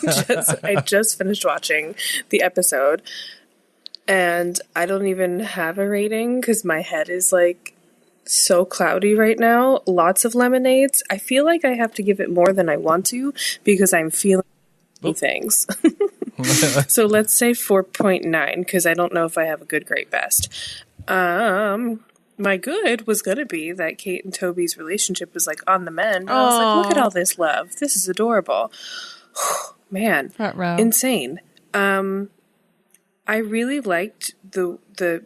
just finished watching the episode, and I don't even have a rating because my head is like so cloudy right now. Lots of lemonades. I feel like I have to give it more than I want to because I'm feeling things. So let's say 4.9 because I don't know if I have a good, great, best. My good was going to be that Kate and Toby's relationship was like on the mend. I was like, look at all this love. This is adorable. Man, insane. I really liked the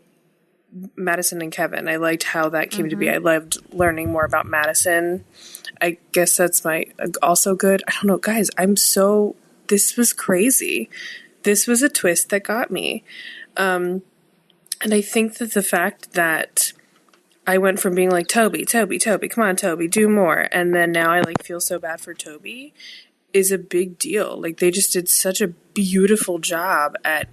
Madison and Kevin. I liked how that came to be. I loved learning more about Madison. I guess that's my also good. I don't know, guys. This was crazy. This was a twist that got me. And I think that the fact that I went from being like, Toby, come on, Toby, do more. And then now I like feel so bad for Toby is a big deal. Like they just did such a beautiful job at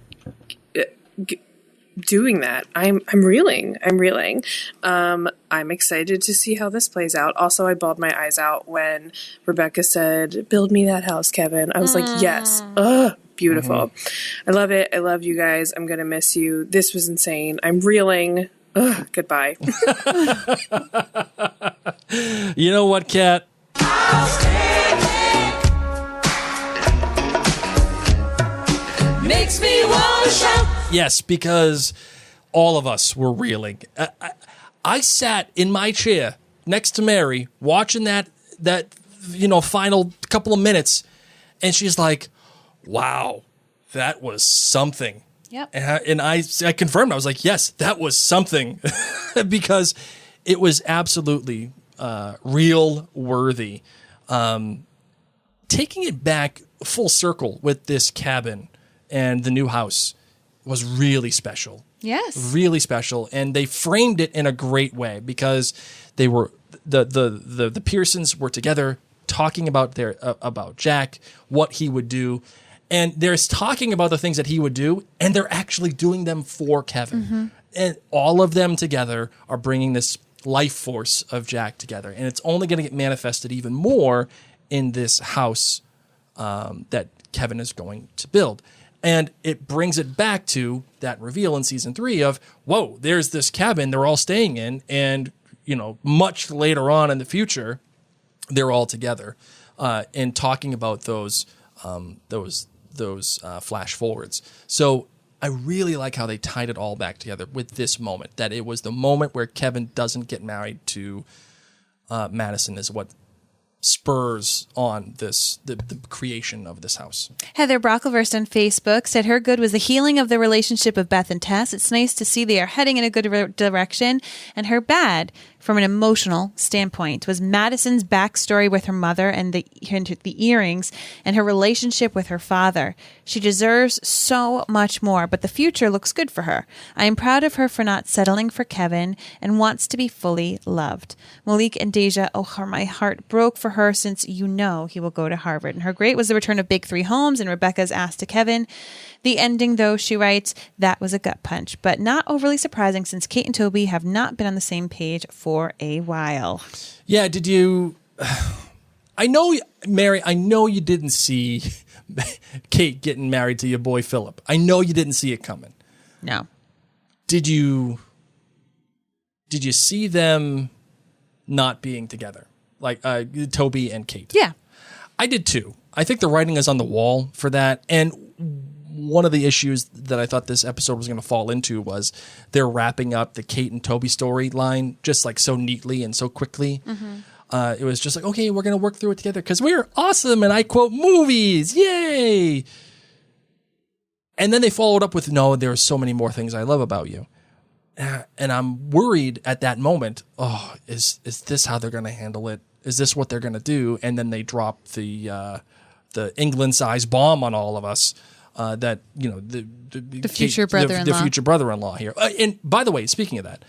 doing that. I'm reeling. I'm excited to see how this plays out. Also, I bawled my eyes out when Rebecca said, build me that house, Kevin. I was like, yes. Ugh. Beautiful. I love it. I love you guys. I'm going to miss you. This was insane. I'm reeling. Ugh, goodbye. You know what, Kat? Makes me want to shout. Yes, because all of us were reeling. I sat in my chair next to Mary watching that final couple of minutes, and she's like, wow, that was something. Yep. And I confirmed. I was like, yes, that was something. Because it was absolutely real worthy. Taking it back full circle with this cabin and the new house was really special. Yes. Really special. And they framed it in a great way because they were the Pearsons were together talking about about Jack, what he would do. And they're talking about the things that he would do, and they're actually doing them for Kevin. Mm-hmm. And all of them together are bringing this life force of Jack together. And it's only going to get manifested even more in this house that Kevin is going to build. And it brings it back to that reveal in season 3 of, whoa, there's this cabin they're all staying in. And, much later on in the future, they're all together and talking about those flash forwards. So I really like how they tied it all back together with this moment, that it was the moment where Kevin doesn't get married to Madison is what spurs on the creation of this house. Heather Brocklehurst on Facebook said her good was the healing of the relationship of Beth and Tess. It's nice to see they are heading in a good direction. And her bad, from an emotional standpoint, was Madison's backstory with her mother and the earrings and her relationship with her father. She deserves so much more, but the future looks good for her. I am proud of her for not settling for Kevin and wants to be fully loved. Malik and Deja, my heart broke for her since he will go to Harvard. And her great was the return of Big Three Homes and Rebecca's ask to Kevin. The ending, though, she writes, that was a gut punch, but not overly surprising since Kate and Toby have not been on the same page for a while. Yeah, did you... I know, Mary, you didn't see Kate getting married to your boy Philip. I know you didn't see it coming. No. Did you see them not being together? Like Toby and Kate? Yeah. I did too. I think the writing is on the wall for that. And one of the issues that I thought this episode was going to fall into was they're wrapping up the Kate and Toby storyline just like so neatly and so quickly. Mm-hmm. It was just like, okay, we're going to work through it together because we're awesome. And I quote movies. Yay. And then they followed up with, no, there are so many more things I love about you. And I'm worried at that moment, is this how they're going to handle it? Is this what they're going to do? And then they drop the England-sized bomb on all of us. That the future brother-in-law. The future brother-in-law here. And by the way, speaking of that,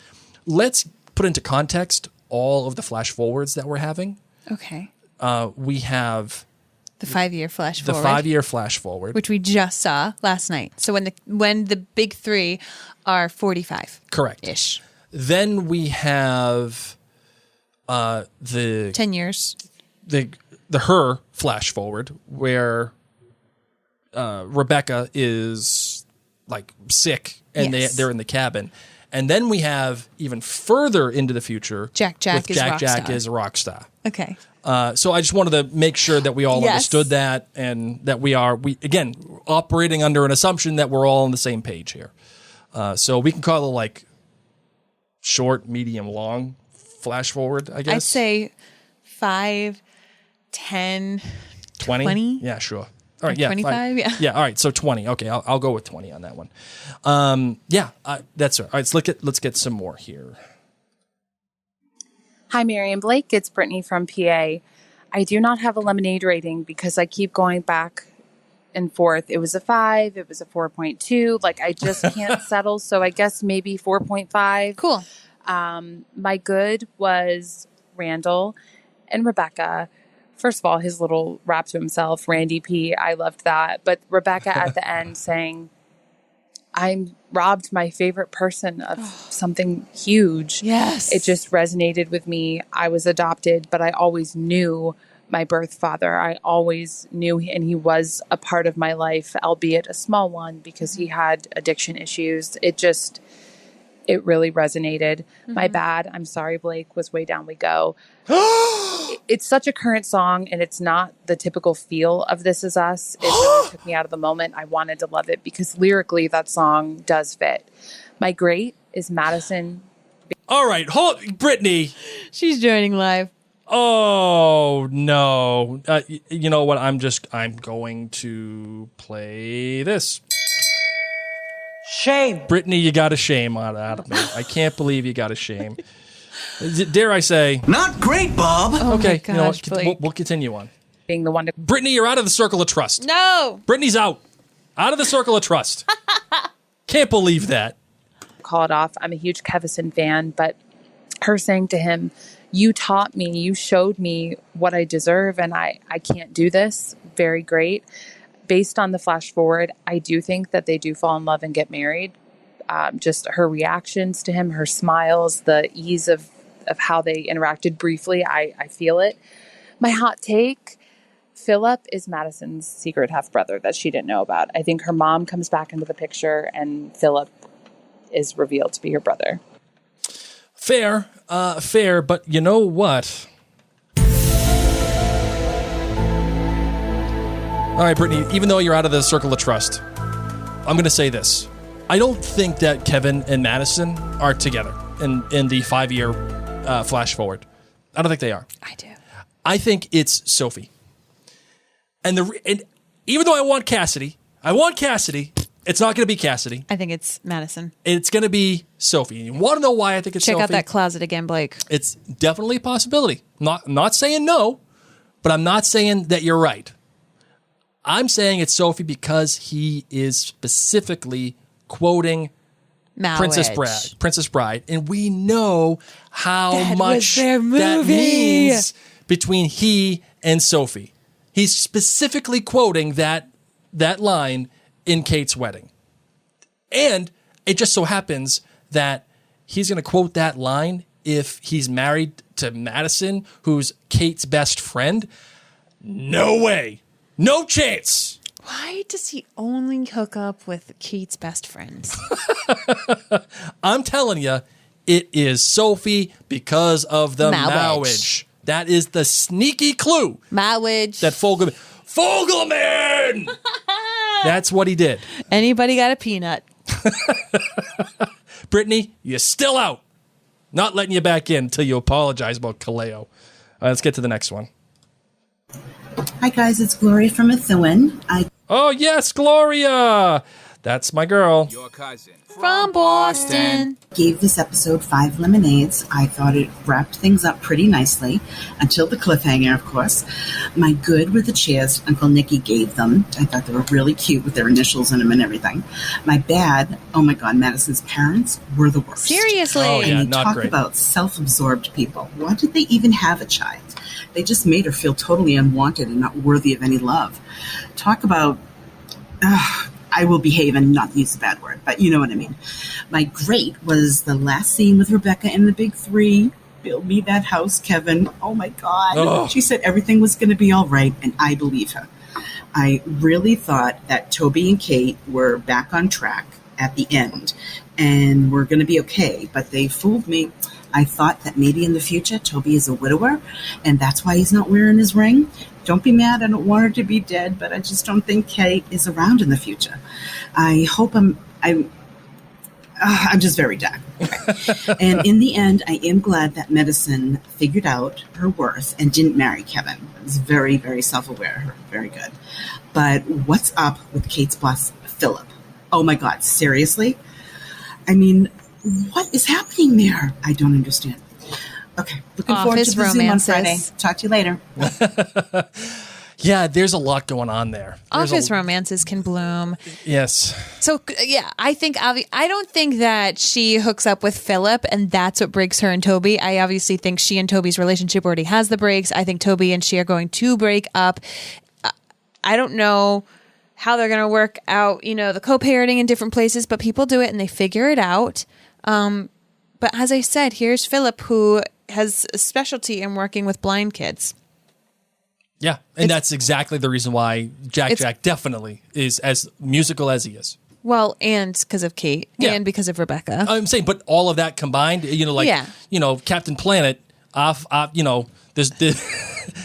let's put into context all of the flash forwards that we're having. Okay. We have the 5-year flash forward. The 5-year flash forward, which we just saw last night. So when the big three are 45, correct ish. Then we have the 10 years. The her flash forward where Rebecca is like sick and Yes. they're in the cabin. And then we have even further into the future. Jack with is Jack Rockstar. is a rock star. Okay. So I just wanted to make sure that we all Yes. understood that and that we again operating under an assumption that we're all on the same page here. So we can call it like short, medium, long flash forward, I guess. I'd say 5, 10, 20? Yeah, sure. All right, Or yeah. 25, fine. yeah. Yeah, all right, so 20. Okay, I'll go with 20 on that one. That's it. All right, so let's get some more here. Hi, Mary and Blake. It's Brittany from PA. I do not have a lemonade rating because I keep going back and forth. It was a 5. It was a 4.2. Like, I just can't settle. So I guess maybe 4.5. Cool. My good was Randall and Rebecca. First of all, his little rap to himself, Randy P. I loved that. But Rebecca at the end saying, I'm robbed my favorite person of something huge. Yes. It just resonated with me. I was adopted, but I always knew my birth father. I always knew, and he was a part of my life, albeit a small one, because he had addiction issues. It really resonated. My bad. I'm sorry, Blake, was Way Down We Go. It's such a current song, and it's not the typical feel of This Is Us. It really took me out of the moment. I wanted to love it because lyrically that song does fit. My great is Madison. All right, Brittany. She's joining live. Oh, no. You know what? I'm going to play this. Shame. Brittany, you got a shame out of me. I can't believe you got a shame. Dare I say? Not great, Bob. Oh Okay, my gosh, you know what? Blake. We'll continue on. Being the one to Brittany, you're out of the circle of trust. No. Brittany's out. Out of the circle of trust. Can't believe that. call it off. I'm a huge Kevison fan, but her saying to him, you taught me, you showed me what I deserve, and I can't do this. Very great. Based on the flash forward, I do think that they do fall in love and get married. Just her reactions to him, her smiles, the ease of how they interacted briefly, I feel it. My hot take, Philip is Madison's secret half-brother that she didn't know about. I think her mom comes back into the picture and Philip is revealed to be her brother. Fair, but you know what? All right, Brittany, even though you're out of the circle of trust, I'm going to say this. I don't think that Kevin and Madison are together in the 5-year flash forward. I don't think they are. I do. I think it's Sophie. And even though I want Cassidy, it's not going to be Cassidy. I think it's Madison. It's going to be Sophie. You want to know why I think it's Sophie? Check out that closet again, Blake. It's definitely a possibility. I'm not saying no, but I'm not saying that you're right. I'm saying it's Sophie because he is specifically quoting Marriage. Princess Bride, and we know how That much was their that movie. means between he and Sophie. He's specifically quoting that line in Kate's wedding. And it just so happens that he's going to quote that line if he's married to Madison, who's Kate's best friend. No way. No chance. Why does he only hook up with Kate's best friends? I'm telling you, it is Sophie because of the marriage. That is the sneaky clue. Marriage. That Fogelman! That's what he did. Anybody got a peanut? Brittany, you're still out. Not letting you back in until you apologize about Kaleo. Let's get to the next one. Hi guys, it's Gloria from Methuen. Oh yes, Gloria! That's my girl. Your cousin. From Boston. Gave this episode 5 lemonades. I thought it wrapped things up pretty nicely, until the cliffhanger, of course. My good were the chairs Uncle Nicky gave them. I thought they were really cute with their initials in them and everything. My bad, oh my God, Madison's parents were the worst. Seriously? Oh, yeah, And you not talk great. about self-absorbed people. Why did they even have a child? They just made her feel totally unwanted and not worthy of any love. Talk about... I will behave and not use the bad word, but you know what I mean. My great was the last scene with Rebecca and the big three. build me that house, Kevin. Oh my God. Oh. She said everything was going to be all right, and I believe her. I really thought that Toby and Kate were back on track at the end and we're going to be okay, but they fooled me. I thought that maybe in the future Toby is a widower and that's why he's not wearing his ring. Don't be mad, I don't want her to be dead, but I just don't think Kate is around in the future. I hope I'm just very dark. And in the end, I am glad that Medicine figured out her worth and didn't marry Kevin. It was very, very self-aware. Very good. But what's up with Kate's boss, Philip? Oh my God, seriously? I mean, what is happening there? I don't understand. Okay, looking forward to the Zoom on Friday. Talk to you later. Yeah, there's a lot going on there. Office romances can bloom. Yes. So, yeah, I don't think that she hooks up with Philip and that's what breaks her and Toby. I obviously think she and Toby's relationship already has the breaks. I think Toby and she are going to break up. I don't know how they're going to work out, the co-parenting in different places, but people do it and they figure it out. But as I said, here's Philip, who has a specialty in working with blind kids. Yeah, and that's exactly the reason why Jack definitely is as musical as he is. Well, and because of Kate, and because of Rebecca. I'm saying, but all of that combined, Captain Planet,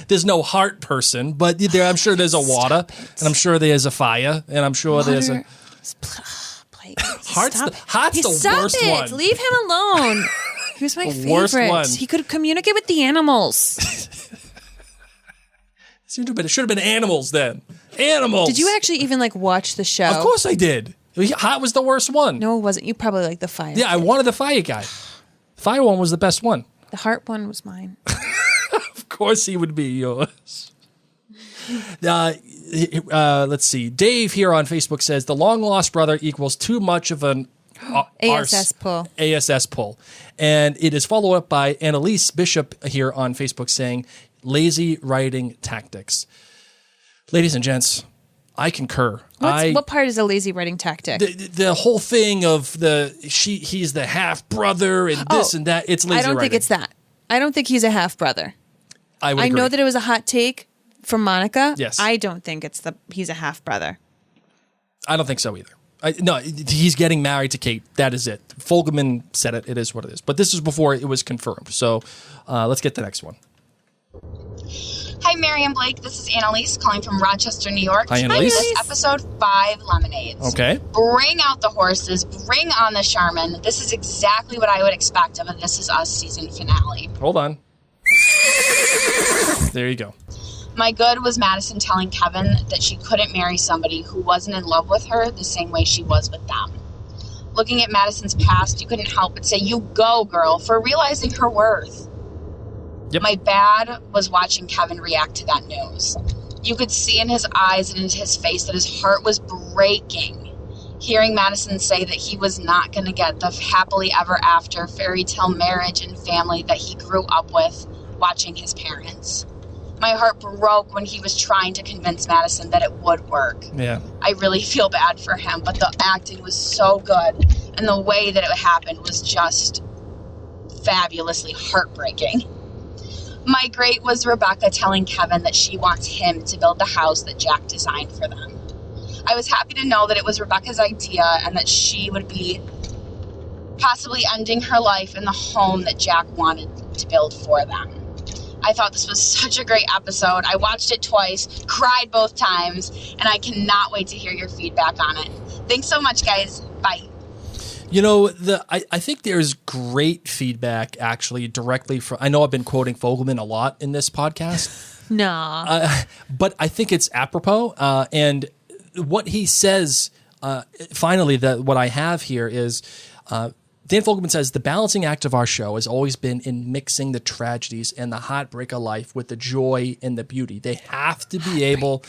there's no heart person, but I'm sure there's a water, and I'm sure there's a fire, and I'm sure there's a... Heart's the worst one. Leave him alone. He was my favorite. Worst one. He could communicate with the animals. It should have been animals then. Animals. Did you actually even watch the show? Of course I did. Hot was the worst one. No, it wasn't. You probably liked the fire. Yeah, I wanted the fire guy. The fire one was the best one. The heart one was mine. Of course he would be yours. Let's see. Dave here on Facebook says the long lost brother equals too much of an ASS pull. And it is followed up by Annalise Bishop here on Facebook saying lazy writing tactics. Ladies and gents, I concur. What part is a lazy writing tactic? The whole thing of he's the half brother and this and that. It's lazy writing. I don't think it's that. I don't think he's a half brother. I would agree. Know that it was a hot take from Monica. Yes. I don't think he's a half brother. I don't think so either. No, he's getting married to Kate. That is it. Fogelman said it. It is what it is. But this is before it was confirmed. So let's get to the next one. Hi, Mary and Blake. This is Annalise calling from Rochester, New York. Hi, Annalise. This is episode 5, Lemonades. Okay. Bring out the horses. Bring on the Charmin. This is exactly what I would expect of a This Is Us season finale. Hold on. There you go. My good was Madison telling Kevin that she couldn't marry somebody who wasn't in love with her the same way she was with them. Looking at Madison's past, you couldn't help but say, you go, girl, for realizing her worth. Yep. My bad was watching Kevin react to that news. You could see in his eyes and in his face that his heart was breaking. Hearing Madison say that he was not going to get the happily ever after fairy tale marriage and family that he grew up with watching his parents. My heart broke when he was trying to convince Madison that it would work. Yeah. I really feel bad for him, but the acting was so good, and the way that it happened was just fabulously heartbreaking. My great was Rebecca telling Kevin that she wants him to build the house that Jack designed for them. I was happy to know that it was Rebecca's idea and that she would be possibly ending her life in the home that Jack wanted to build for them. I thought this was such a great episode. I watched it twice, cried both times, and I cannot wait to hear your feedback on it. Thanks so much, guys. Bye. I think there's great feedback actually directly from. I know I've been quoting Fogelman a lot in this podcast. Nah. But I think it's apropos. And what he says, finally, what I have here is Dan Fogelman says, the balancing act of our show has always been in mixing the tragedies and the heartbreak of life with the joy and the beauty. They have to be able...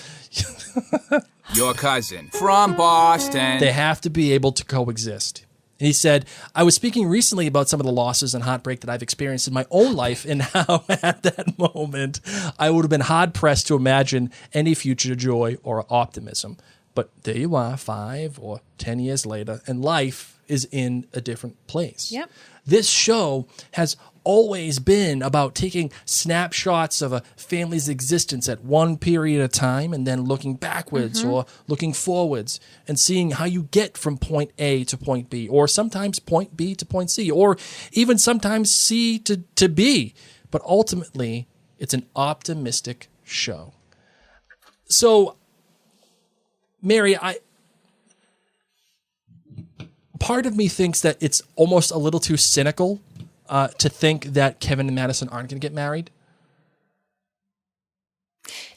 Your cousin from Boston. They have to be able to coexist. And he said, I was speaking recently about some of the losses and heartbreak that I've experienced in my own life and how at that moment I would have been hard-pressed to imagine any future joy or optimism. But there you are, 5 or 10 years later, and life is in a different place. Yep. This show has always been about taking snapshots of a family's existence at one period of time and then looking backwards or looking forwards and seeing how you get from point A to point B, or sometimes point B to point C, or even sometimes C to B. But ultimately, it's an optimistic show. So, Mary, part of me thinks that it's almost a little too cynical to think that Kevin and Madison aren't going to get married.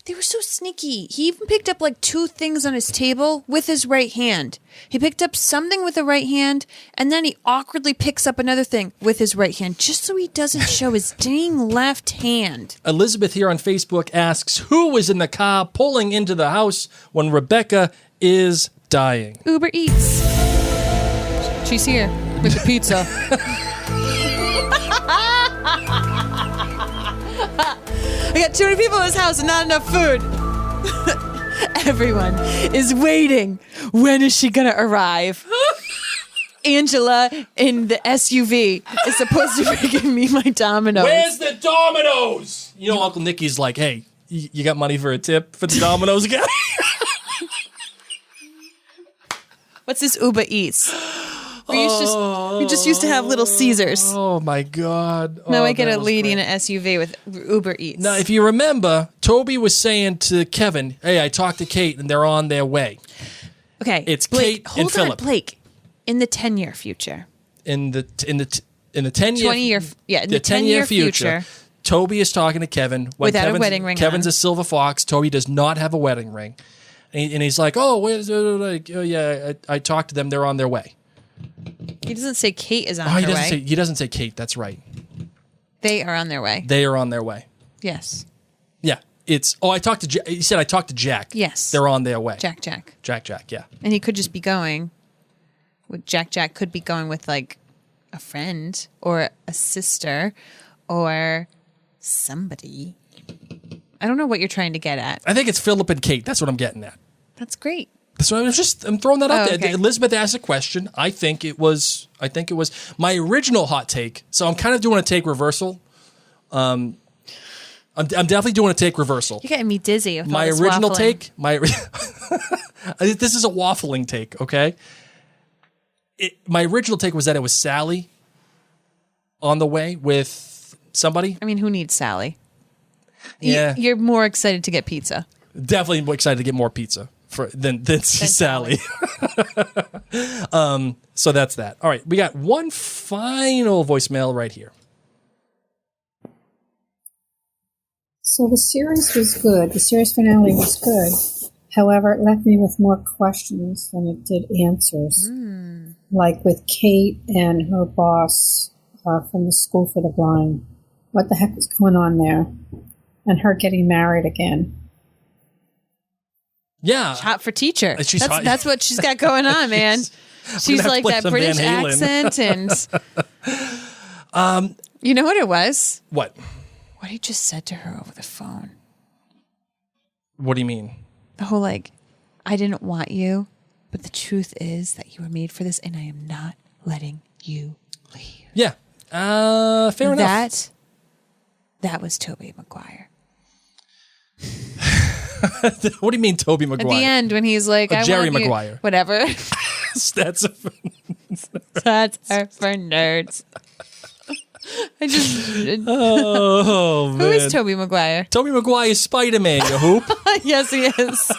They were so sneaky. He even picked up like 2 things on his table with his right hand. He picked up something with the right hand, and then he awkwardly picks up another thing with his right hand, just so he doesn't show his dang left hand. Elizabeth here on Facebook asks, who was in the car pulling into the house when Rebecca is dying? Uber Eats. She's here with the pizza. I got too many people in this house and not enough food. Everyone is waiting. When is she gonna arrive? Angela in the SUV is supposed to be giving me my Domino's. Where's the Domino's? You know, Uncle Nicky's like, hey, you got money for a tip for the Domino's again? What's this Uber Eats? We just used to have Little Caesars. Oh my God. Now I Oh, get that a was lady great. in an SUV with Uber Eats. Now, if you remember, Toby was saying to Kevin, hey, I talked to Kate and they're on their way. Okay. It's Blake, Kate hold and on, Philip. Blake, in the 10-year future. In the 10-year 20-year, yeah, in the 10-year 10-year future. Toby is talking to Kevin. Without a wedding ring Kevin's on. a silver fox. Toby does not have a wedding ring. And he's like, oh, I talked to them. They're on their way. He doesn't say Kate is on He her doesn't way. he doesn't say Kate. That's right. They are on their way. They are on their way. Yes. Yeah. He said I talked to Jack. Yes. They're on their way. Jack. Jack, yeah. And he could just be going. Jack could be going with like a friend or a sister or somebody. I don't know what you're trying to get at. I think it's Philip and Kate. That's what I'm getting at. That's great. So I'm throwing that out there. Okay. Elizabeth asked a question. I think it was my original hot take. So I'm kind of doing a take reversal. I'm definitely doing a take reversal. You're getting me dizzy. With all My this original waffling. take, this is a waffling take, okay? My original take was that it was Sally on the way with somebody. I mean, who needs Sally? Yeah. You're more excited to get pizza. Definitely more excited to get more pizza than see Sally. So that's that. All right, we got one final voicemail right here. So the series was good. The series finale was good. However, it left me with more questions than it did answers. Like with Kate and her boss from the School for the Blind. What the heck was going on there? And her getting married again. Yeah. Hot for teacher. She's hot. That's what she's got going on, man. She's gonna have to like play that some British Van Halen. accent and you know what it was? What? What he just said to her over the phone. What do you mean? The whole like, I didn't want you, but the truth is that you were made for this and I am not letting you leave. Yeah. Fair enough. That was Tobey Maguire. What do you mean, Tobey Maguire? At the end, when he's like, I Jerry want you- Maguire. Whatever. That's That's for nerds. I just. Oh, man. Who is Tobey Maguire? Tobey Maguire is Spider-Man, you hoop. Yes, he is.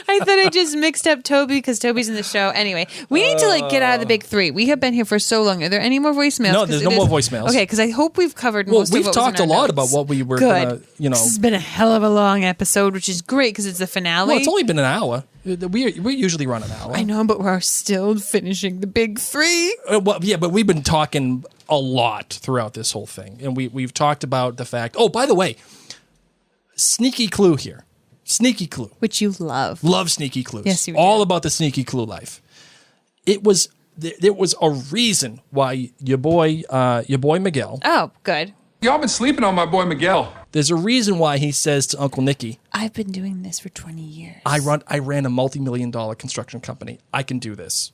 I thought I just mixed up Toby because Toby's in the show. Anyway, we need to like get out of the big three. We have been here for so long. Are there any more voicemails? No, there's no more voicemails. Okay, because I hope we've covered Well, most of we've what talked was in a our lot notes. about what we were Good. gonna, you know. This has been a hell of a long episode, which is great because it's the finale. Well, it's only been an hour. We usually run an hour. I know, but we're still finishing the big three. Well, yeah, but we've been talking a lot throughout this whole thing, and we've talked about the fact. Oh, by the way, sneaky clue here. Sneaky clue, which you love. Love sneaky clues. Yes, you do. All about the sneaky clue life. It was there was a reason why your boy Miguel. Oh, good. Y'all been sleeping on my boy Miguel. There's a reason why he says to Uncle Nicky, I've been doing this for 20 years. I ran a multi-million-dollar construction company. I can do this.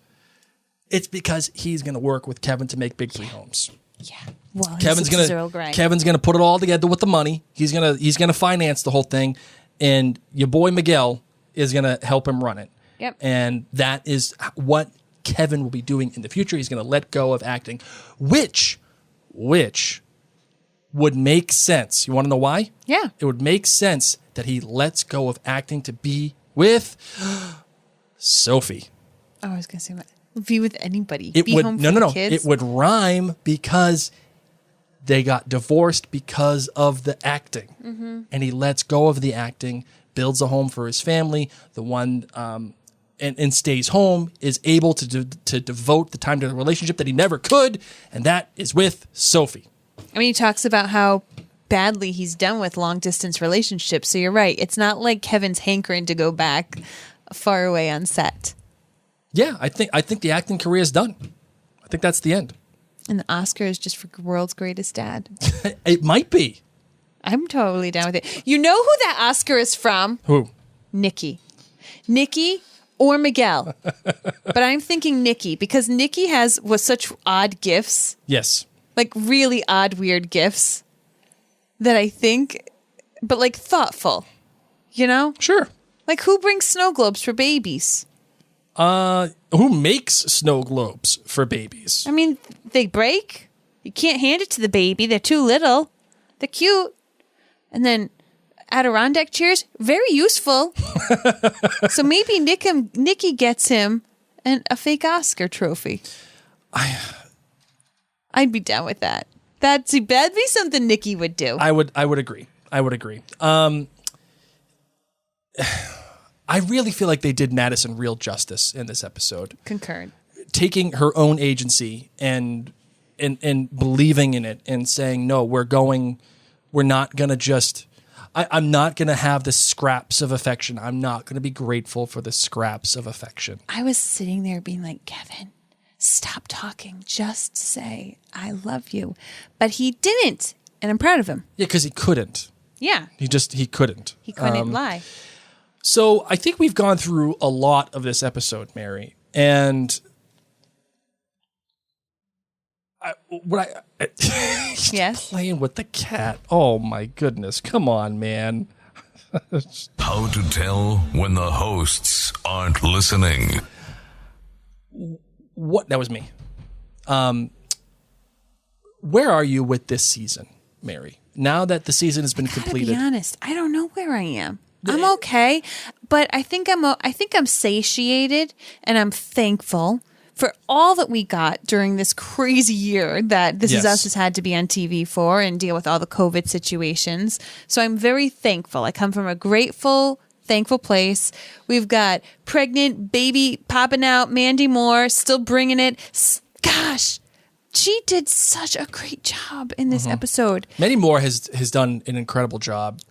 It's because he's going to work with Kevin to make Big 3 homes. Yeah. Well, Kevin's gonna put it all together with the money. He's gonna finance the whole thing, and your boy Miguel is gonna help him run it. Yep. And that is what Kevin will be doing in the future. He's gonna let go of acting, which would make sense. You want to know why? Yeah. It would make sense that he lets go of acting to be with Sophie. Oh, I was going to say, be with anybody. It be would home no. for the kids. It would rhyme because they got divorced because of the acting, and he lets go of the acting, builds a home for his family. The one and stays home, is able to devote the time to the relationship that he never could, and that is with Sophie. I mean, he talks about how badly he's done with long distance relationships. So you're right. It's not like Kevin's hankering to go back far away on set. Yeah, I think the acting career is done. I think that's the end. And the Oscar is just for world's greatest dad. It might be. I'm totally down with it. You know who that Oscar is from? Who? Nikki or Miguel. But I'm thinking Nikki because Nikki was such odd gifts. Yes. Like really odd, weird gifts that I think, but like thoughtful, you know? Sure. Like who brings snow globes for babies? Who makes snow globes for babies? I mean, they break. You can't hand it to the baby. They're too little. They're cute. And then Adirondack chairs, very useful. So maybe Nikki gets him a fake Oscar trophy. I'd be down with that. That'd be something Nikki would do. I would agree. I really feel like they did Madison real justice in this episode. Concurred. Taking her own agency and believing in it and saying, no, we're not going to just, I'm not going to have the scraps of affection. I'm not going to be grateful for the scraps of affection. I was sitting there being like, Kevin, stop talking. Just say, I love you. But he didn't. And I'm proud of him. Yeah, because he couldn't. Yeah. He couldn't. He couldn't lie. So I think we've gone through a lot of this episode, Mary. And yes, playing with the cat. Oh my goodness! Come on, man. How to tell when the hosts aren't listening. What? That was me. Where are you with this season, Mary? Now that the season has been completed. To be honest, I don't know where I am. I'm okay, but I think I'm satiated and I'm thankful for all that we got during this crazy year that This Is Us has had to be on TV for and deal with all the COVID situations. So I'm very thankful. I come from a grateful, thankful place. We've got pregnant baby popping out, Mandy Moore still bringing it. Gosh, she did such a great job in this episode. Mandy Moore has done an incredible job.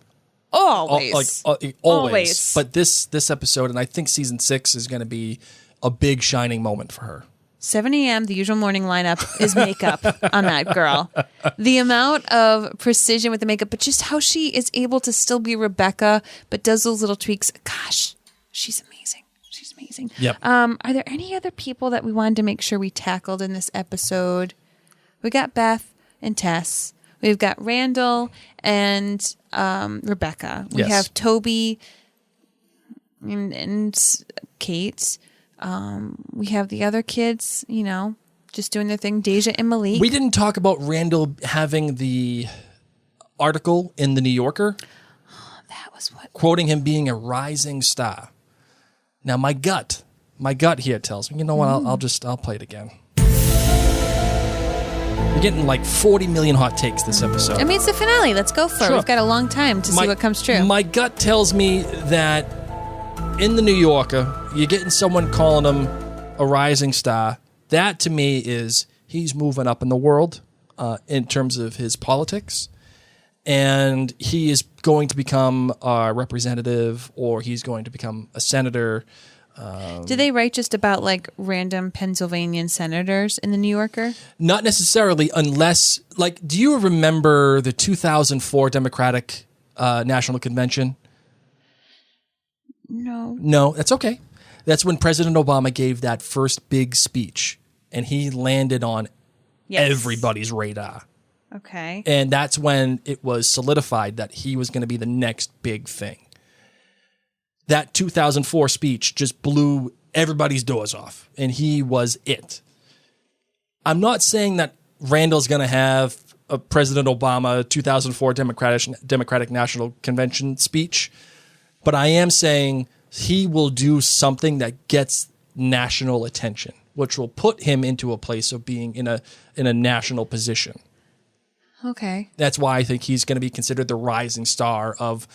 Always. Always. But this episode, and I think season 6 is going to be a big shining moment for her. 7 a.m., the usual morning lineup is makeup on that girl. The amount of precision with the makeup, but just how she is able to still be Rebecca, but does those little tweaks. Gosh, she's amazing. She's amazing. Yep. Are there any other people that we wanted to make sure we tackled in this episode? We got Beth and Tess. We've got Randall and Rebecca. We have Toby and Kate. We have the other kids, just doing their thing, Deja and Malik. We didn't talk about Randall having the article in the New Yorker. That was what? Quoting him being a rising star. Now, my gut here tells me, you know what, I'll play it again. We're getting like 40 million hot takes this episode. I mean, it's the finale. Let's go for it. We've got a long time to see what comes true. My gut tells me that in the New Yorker, you're getting someone calling him a rising star. That, to me, is he's moving up in the world in terms of his politics. And he is going to become a representative or he's going to become a senator. Do they write just about like random Pennsylvanian senators in the New Yorker? Not necessarily, unless, like, do you remember the 2004 Democratic National Convention? No. No, that's okay. That's when President Obama gave that first big speech, and he landed on everybody's radar. Okay. And that's when it was solidified that he was going to be the next big thing. That 2004 speech just blew everybody's doors off, and he was it. I'm not saying that Randall's going to have a President Obama 2004 Democratic National Convention speech, but I am saying he will do something that gets national attention, which will put him into a place of being in a national position. Okay. That's why I think he's going to be considered the rising star of,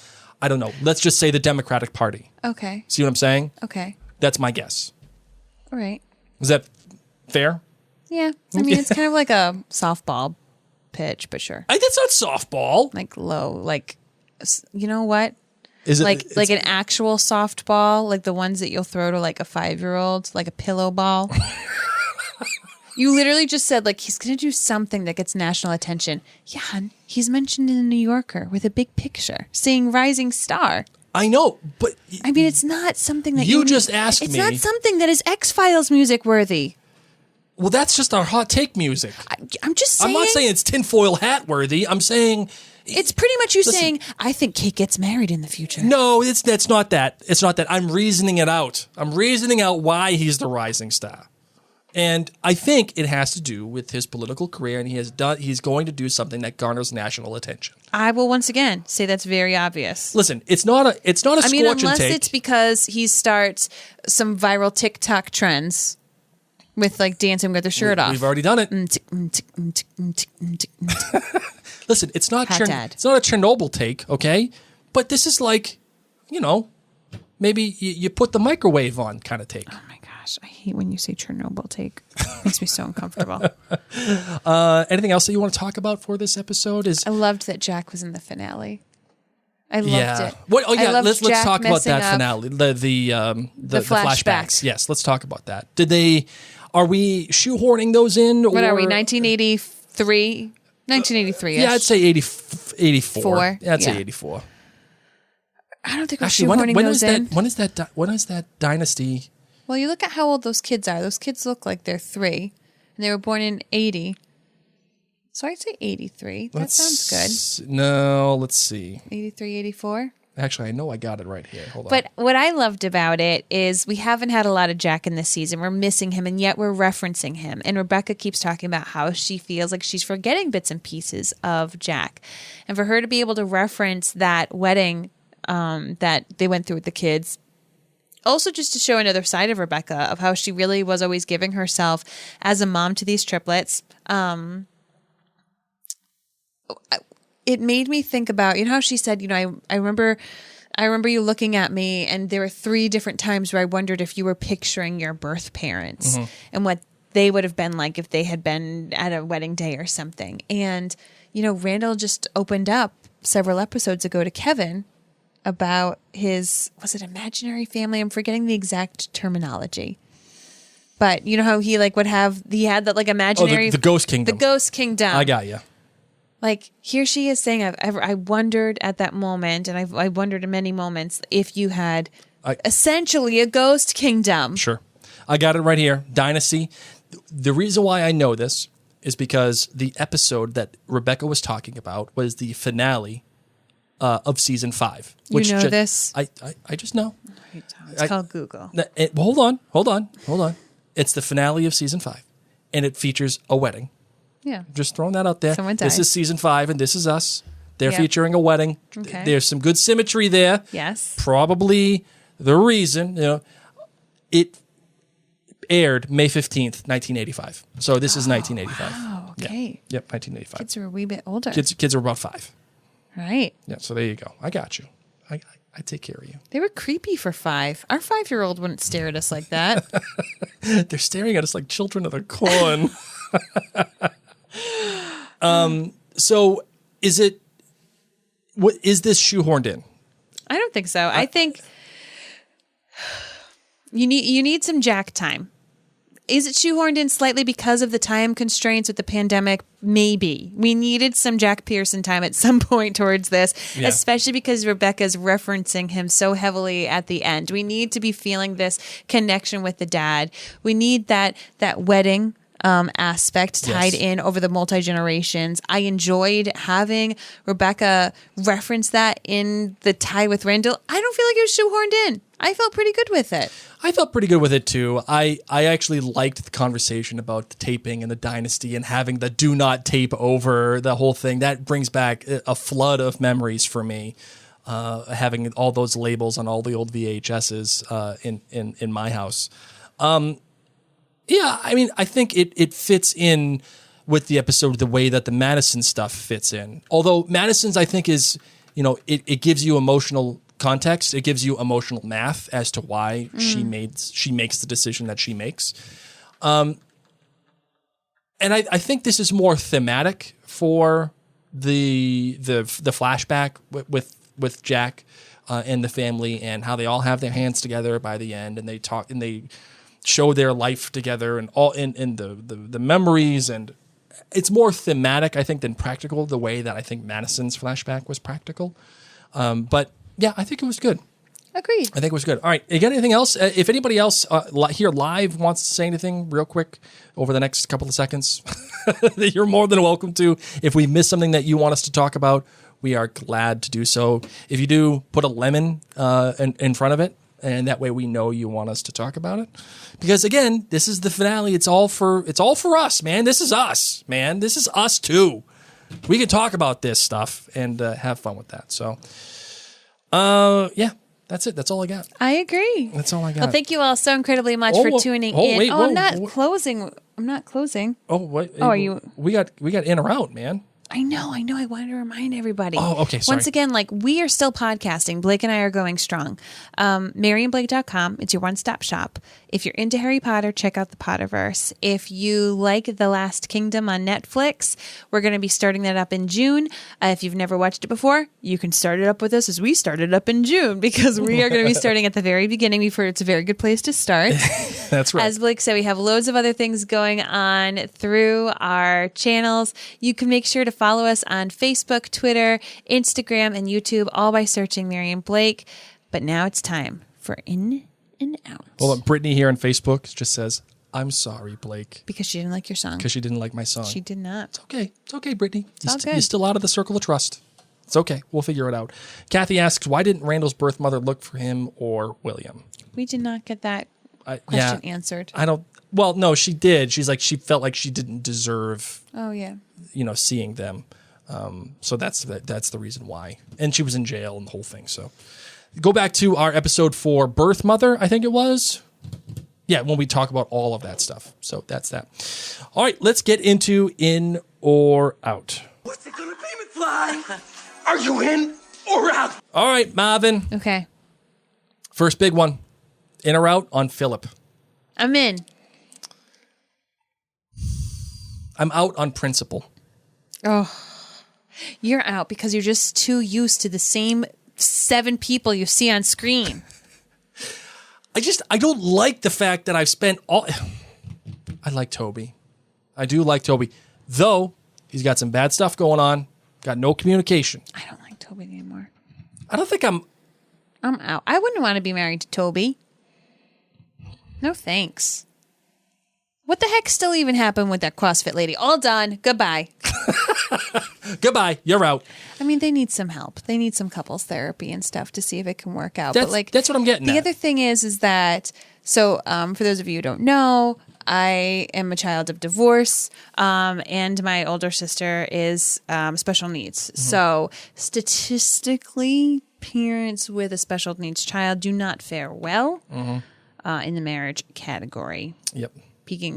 I don't know, let's just say the Democratic Party. Okay. See what I'm saying? Okay. That's my guess. All right. Is that fair? Yeah. I mean, it's kind of like a softball pitch, but sure. That's not softball. Like low, like, you know what? Is it like an actual softball, like the ones that you'll throw to like a 5-year-old, like a pillow ball? You literally just said, like, he's going to do something that gets national attention. Yeah, hon, he's mentioned in the New Yorker with a big picture saying rising star. I know, but... I mean, it's not something that you just asked it's me... It's not something that is X-Files music worthy. Well, that's just our hot take music. I'm just saying... I'm not saying it's tinfoil hat worthy. I'm saying... It's pretty much you saying, I think Kate gets married in the future. No, that's not that. It's not that. I'm reasoning it out. I'm reasoning out why he's the rising star. And I think it has to do with his political career, and he's going to do something that garners national attention. I will once again say that's very obvious. Listen, it's not a scorch and take. Unless it's because he starts some viral TikTok trends with like dancing with their shirt off. We've already done it. Listen, it's not a Chernobyl take, okay? But this is like, maybe you put the microwave on kind of take. Oh my gosh, I hate when you say Chernobyl take. It makes me so uncomfortable. Anything else that you want to talk about for this episode? I loved that Jack was in the finale. I loved it. Let's talk about that finale. The flashbacks. Yes, let's talk about that. Are we shoehorning those in? What are we, 1983? 1983-ish. Yeah, I'd say 84. Yeah, I'd say 84. I don't think we're shoehorning those in. When is that dynasty? Well, you look at how old those kids are. Those kids look like they're 3, and they were born in 80. So I'd say 83. That sounds good. No, let's see. 83, 84? Actually, I know I got it right here. Hold on. But what I loved about it is we haven't had a lot of Jack in this season. We're missing him, and yet we're referencing him. And Rebecca keeps talking about how she feels like she's forgetting bits and pieces of Jack. And for her to be able to reference that wedding that they went through with the kids, also just to show another side of Rebecca, of how she really was always giving herself as a mom to these triplets. It made me think about, how she said, I remember you looking at me, and there were 3 different times where I wondered if you were picturing your birth parents and what they would have been like if they had been at a wedding day or something. And, Randall just opened up several episodes ago to Kevin about his, was it imaginary family? I'm forgetting the exact terminology. But you know how he he had that imaginary... the Ghost Kingdom. The Ghost Kingdom. I got you. Here she is saying, I wondered at that moment, and I wondered in many moments, if you had essentially a ghost kingdom. Sure. I got it right here. Dynasty. The reason why I know this is because the episode that Rebecca was talking about was the finale of season 5. This? I just know. It's called Google. Hold on. It's the finale of season 5, and it features a wedding. Yeah. Just throwing that out there. Someone died. This is season 5, and this is us. They're featuring a wedding. Okay. There's some good symmetry there. Yes. Probably the reason, it aired May 15th, 1985. So this is 1985. Wow. Okay. Yeah. Yep, 1985. Kids are a wee bit older. Kids are about 5. Right. Yeah, so there you go. I got you. I take care of you. They were creepy for 5. Our 5-year-old wouldn't stare at us like that. They're staring at us like children of the corn. So is this shoehorned in? I don't think so. I think You need some Jack time. Is it shoehorned in slightly because of the time constraints with the pandemic? Maybe. We needed some Jack Pearson time at some point towards this, especially because Rebecca's referencing him so heavily at the end. We need to be feeling this connection with the dad. We need that wedding aspect tied in over the multi-generations. I enjoyed having Rebecca reference that in the tie with Randall. I don't feel like it was shoehorned in. I felt pretty good with it. I felt pretty good with it too. I actually liked the conversation about the taping and the dynasty and having the do not tape over the whole thing. That brings back a flood of memories for me. Having all those labels on all the old VHSs in my house. Yeah, I mean, I think it fits in with the episode the way that the Madison stuff fits in. Although Madison's, I think, is, it gives you emotional context. It gives you emotional math as to why she makes the decision that she makes. And I think this is more thematic for the flashback with Jack and the family and how they all have their hands together by the end, and they talk and they show their life together and all in the memories, and it's more thematic, I think, than practical, the way that I think Madison's flashback was practical. But yeah, I think it was good. Agreed. I think it was good. All right, you got anything else? If anybody else here live wants to say anything real quick over the next couple of seconds, you're more than welcome to. If we miss something that you want us to talk about, we are glad to do so. If you do, put a lemon in front of it, and that way we know you want us to talk about it. Because again, this is the finale. It's all for us, man. This is us, man. This is us too. We can talk about this stuff and have fun with that. So, yeah, that's it. That's all I got. I agree. That's all I got. Well, thank you all so incredibly much for tuning in. Wait, I'm not closing. I'm not closing. Oh, what? Oh, are you? We got in or out, man. I know. I wanted to remind everybody. Oh, okay, sorry. Once again, we are still podcasting. Blake and I are going strong. MaryandBlake.com. It's your one-stop shop. If you're into Harry Potter, check out the Potterverse. If you like The Last Kingdom on Netflix, we're going to be starting that up in June. If you've never watched it before, you can start it up with us as we started up in June, because we are going to be starting at the very beginning. We've heard it's a very good place to start. That's right. As Blake said, we have loads of other things going on through our channels. You can make sure to follow us on Facebook, Twitter, Instagram, and YouTube, all by searching Mary and Blake. But now it's time for In and Out. Well, Brittany here on Facebook just says, "I'm sorry, Blake." Because she didn't like your song. Because she didn't like my song. She did not. It's okay. It's okay, Brittany. It's all good. You're still out of the circle of trust. It's okay. We'll figure it out. Kathy asks, why didn't Randall's birth mother look for him or William? We did not get that question answered. Well, no, she did. She's like, she felt like she didn't deserve, Oh, yeah. seeing them. So that's the reason why. And she was in jail and the whole thing. So go back to our episode for birth mother, I think it was. Yeah, when we talk about all of that stuff. So that's that. All right, let's get into In or Out. What's it gonna be, McFly? Are you in or out? All right, Marvin. Okay. First big one. In or out on Philip? I'm in. I'm out on principle. Oh, you're out because you're just too used to the same 7 people you see on screen. I don't like the fact that I've spent all... I like Toby. I do like Toby. Though, he's got some bad stuff going on. Got no communication. I don't like Toby anymore. I don't think I'm out. I wouldn't want to be married to Toby. No thanks. What the heck still even happened with that CrossFit lady? All done. Goodbye. Goodbye. You're out. I mean, they need some help. They need some couples therapy and stuff to see if it can work out. That's what I'm getting at. The other thing is that, so for those of you who don't know, I am a child of divorce, and my older sister is special needs. Mm-hmm. So statistically, parents with a special needs child do not fare well in the marriage category. Yep.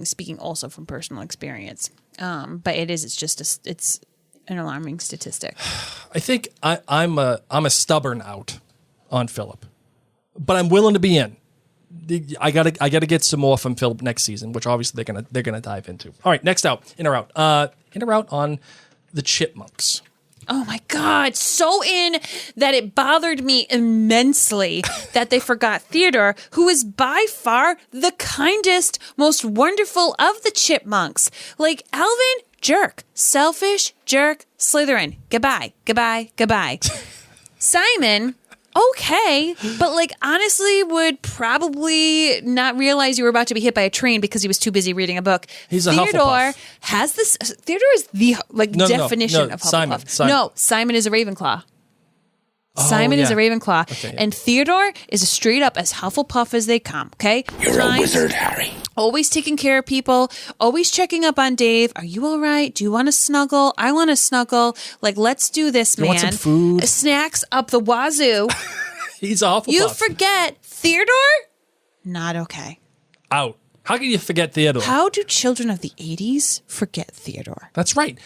Speaking also from personal experience. But it's an alarming statistic. I think I'm a stubborn out on Philip, but I'm willing to be in. I gotta get some more from Philip next season, which obviously they're gonna dive into. All right, next out, in or out on the Chipmunks. Oh my God, so in that it bothered me immensely that they forgot Theodore, who is by far the kindest, most wonderful of the chipmunks. Like, Alvin, jerk. Selfish, jerk, Slytherin. Goodbye, goodbye, goodbye. Simon, okay, but like honestly would probably not realize you were about to be hit by a train because he was too busy reading a book. He's a Theodore Hufflepuff. has this. Theodore is the definition of Hufflepuff. Simon. No, Simon is a Ravenclaw. Simon is a Ravenclaw, Okay, yeah. and Theodore is as straight up as Hufflepuff as they come. Okay, You're a wizard, Harry. Always taking care of people, always checking up on Dave. Are you all right? Do you want to snuggle? I want to snuggle. Like, let's do this, You man. want some food? Snacks up the wazoo. He's a Hufflepuff. You forget Theodore? Not okay. Out. How can you forget Theodore? How do children of the 80s forget Theodore? That's right.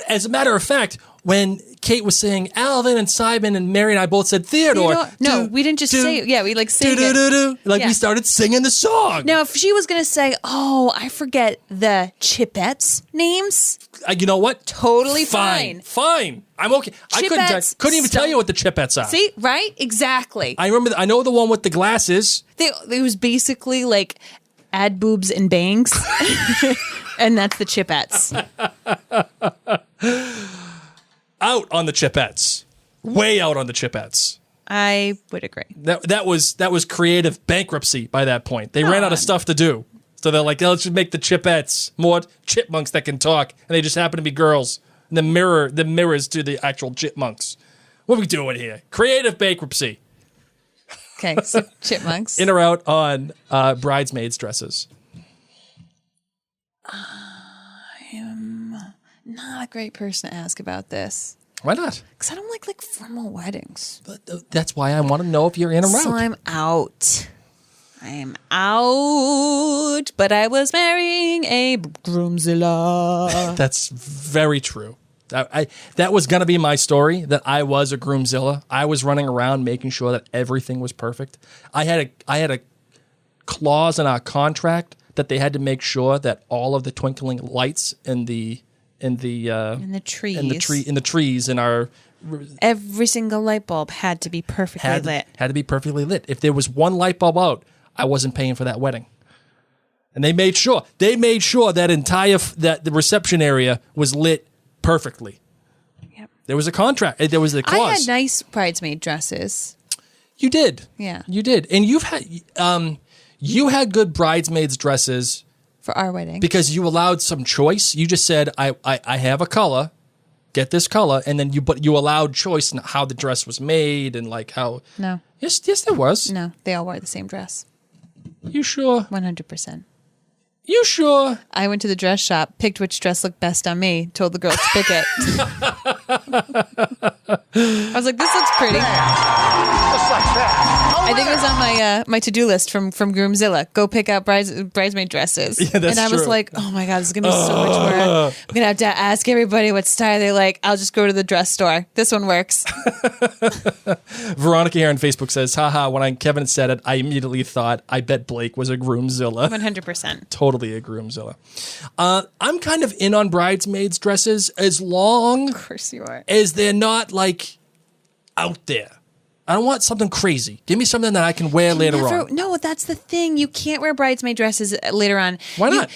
As a matter of fact, when Kate was saying Alvin and Simon and Mary and I both said Theodore. No, we didn't just say it. Yeah, we like sang it. Like Yeah. we started singing the song. Now, if she was going to say, oh, I forget the Chipettes names, You know what? totally fine. Fine. I'm okay. I Chipettes couldn't even tell stuff. you what the Chipettes are. See, right? Exactly. I remember. I know the one with the glasses. It was basically like add boobs and bangs. And that's the Chipettes. Out on the Chipettes. Way out on the Chipettes. I would agree. That was creative bankruptcy by that point. They ran out of stuff to do. So they're like, let's just make the Chipettes more chipmunks that can talk, and they just happen to be girls. And the mirrors to the actual chipmunks. What are we doing here? Creative bankruptcy. Okay, so chipmunks. In or out on bridesmaids' dresses. I am not a great person to ask about this. Why not? Because I don't like formal weddings. That's why I want to know if you're in or out. So I'm out. I am out, but I was marrying a groomzilla. That's very true. That was going to be my story, that I was a groomzilla. I was running around making sure that everything was perfect. I had a clause in our contract that they had to make sure that all of the twinkling lights in the trees in our Every single light bulb had to be perfectly lit. Had to be perfectly lit. If there was one light bulb out, I wasn't paying for that wedding. And they made sure that that the reception area was lit perfectly. Yep. There was a contract. There was a clause. I had nice bridesmaid dresses. You did. Yeah. You did. And you had good bridesmaids dresses for our wedding because you allowed some choice. You just said, I have a color, get this color, and then you allowed choice in how the dress was made and like how. No. Yes, there was. No, they all wore the same dress. You sure? 100%. You sure? I went to the dress shop, picked which dress looked best on me, told the girls to pick it. I was like, this looks pretty. Just like that. I think it was on my to-do list from Groomzilla. Go pick out bridesmaid dresses. Yeah, that's and I was true. like, oh my God, this is going to be so much work. I'm going to have to ask everybody what style they like. I'll just go to the dress store. This one works. Veronica here on Facebook says, haha, when Kevin said it, I immediately thought, I bet Blake was a groomzilla. 100%. Totally a groomzilla. I'm kind of in on bridesmaids dresses as long Of course you are. as they're not like out there. I don't want something crazy. Give me something that I can wear later on. No, that's the thing. You can't wear bridesmaid dresses later on. Why not?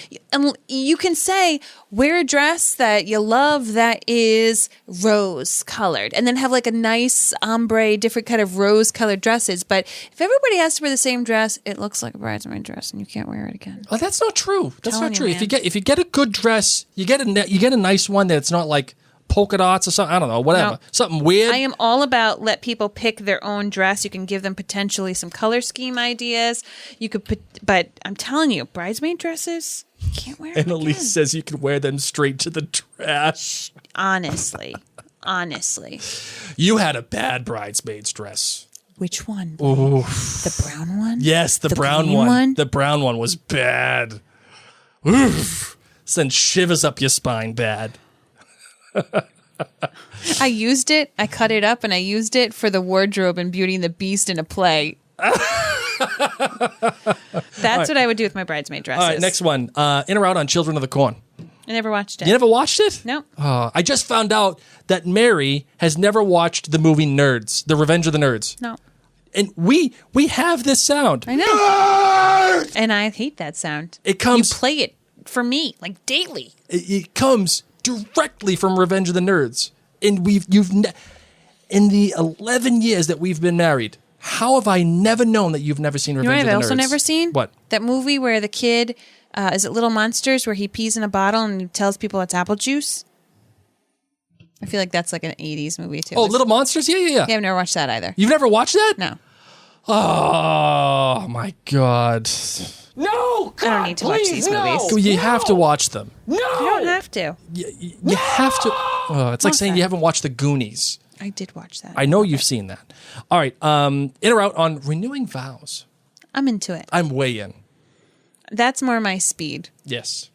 You can say, wear a dress that you love that is rose colored, and then have like a nice ombre, different kind of rose colored dresses. But if everybody has to wear the same dress, it looks like a bridesmaid dress, and you can't wear it again. Oh, that's not true. That's Telling not true. you, If you get a good dress, you get a nice one that's not like polka dots or something. I don't know, whatever. No. Something weird. I am all about let people pick their own dress. You can give them potentially some color scheme ideas. You could put, but I'm telling you, bridesmaid dresses, you can't wear them And Elise says you can wear them straight to the trash. Honestly. You had a bad bridesmaid's dress. Which one? Ooh. The brown one? Yes, the brown green one. The brown one was bad. Oof. Send shivers up your spine bad. I used it. I cut it up and I used it for the wardrobe in Beauty and the Beast in a play. That's what I would do with my bridesmaid dresses. All right, next one. In or out on Children of the Corn? I never watched it. You never watched it? No. I just found out that Mary has never watched the movie Nerds, The Revenge of the Nerds. No. And we have this sound. I know. And I hate that sound. It comes. You play it for me like daily. It comes directly from Revenge of the Nerds. And in the 11 years that we've been married, how have I never known that you've never seen You know Revenge what of I've the Nerds? also never seen? What? That movie where the kid, is it Little Monsters, where he pees in a bottle and he tells people it's apple juice? I feel like that's like an 80s movie too. Oh, Little Monsters? Yeah. Yeah, I've never watched that either. You've never watched that? No. Oh, my God. No! I don't need to watch these movies. You have to watch them. You don't have to. You have to. It's like saying you haven't watched The Goonies. I did watch that. I know you've seen that. All right. In or out on renewing vows? I'm into it. I'm way in. That's more my speed. Yes.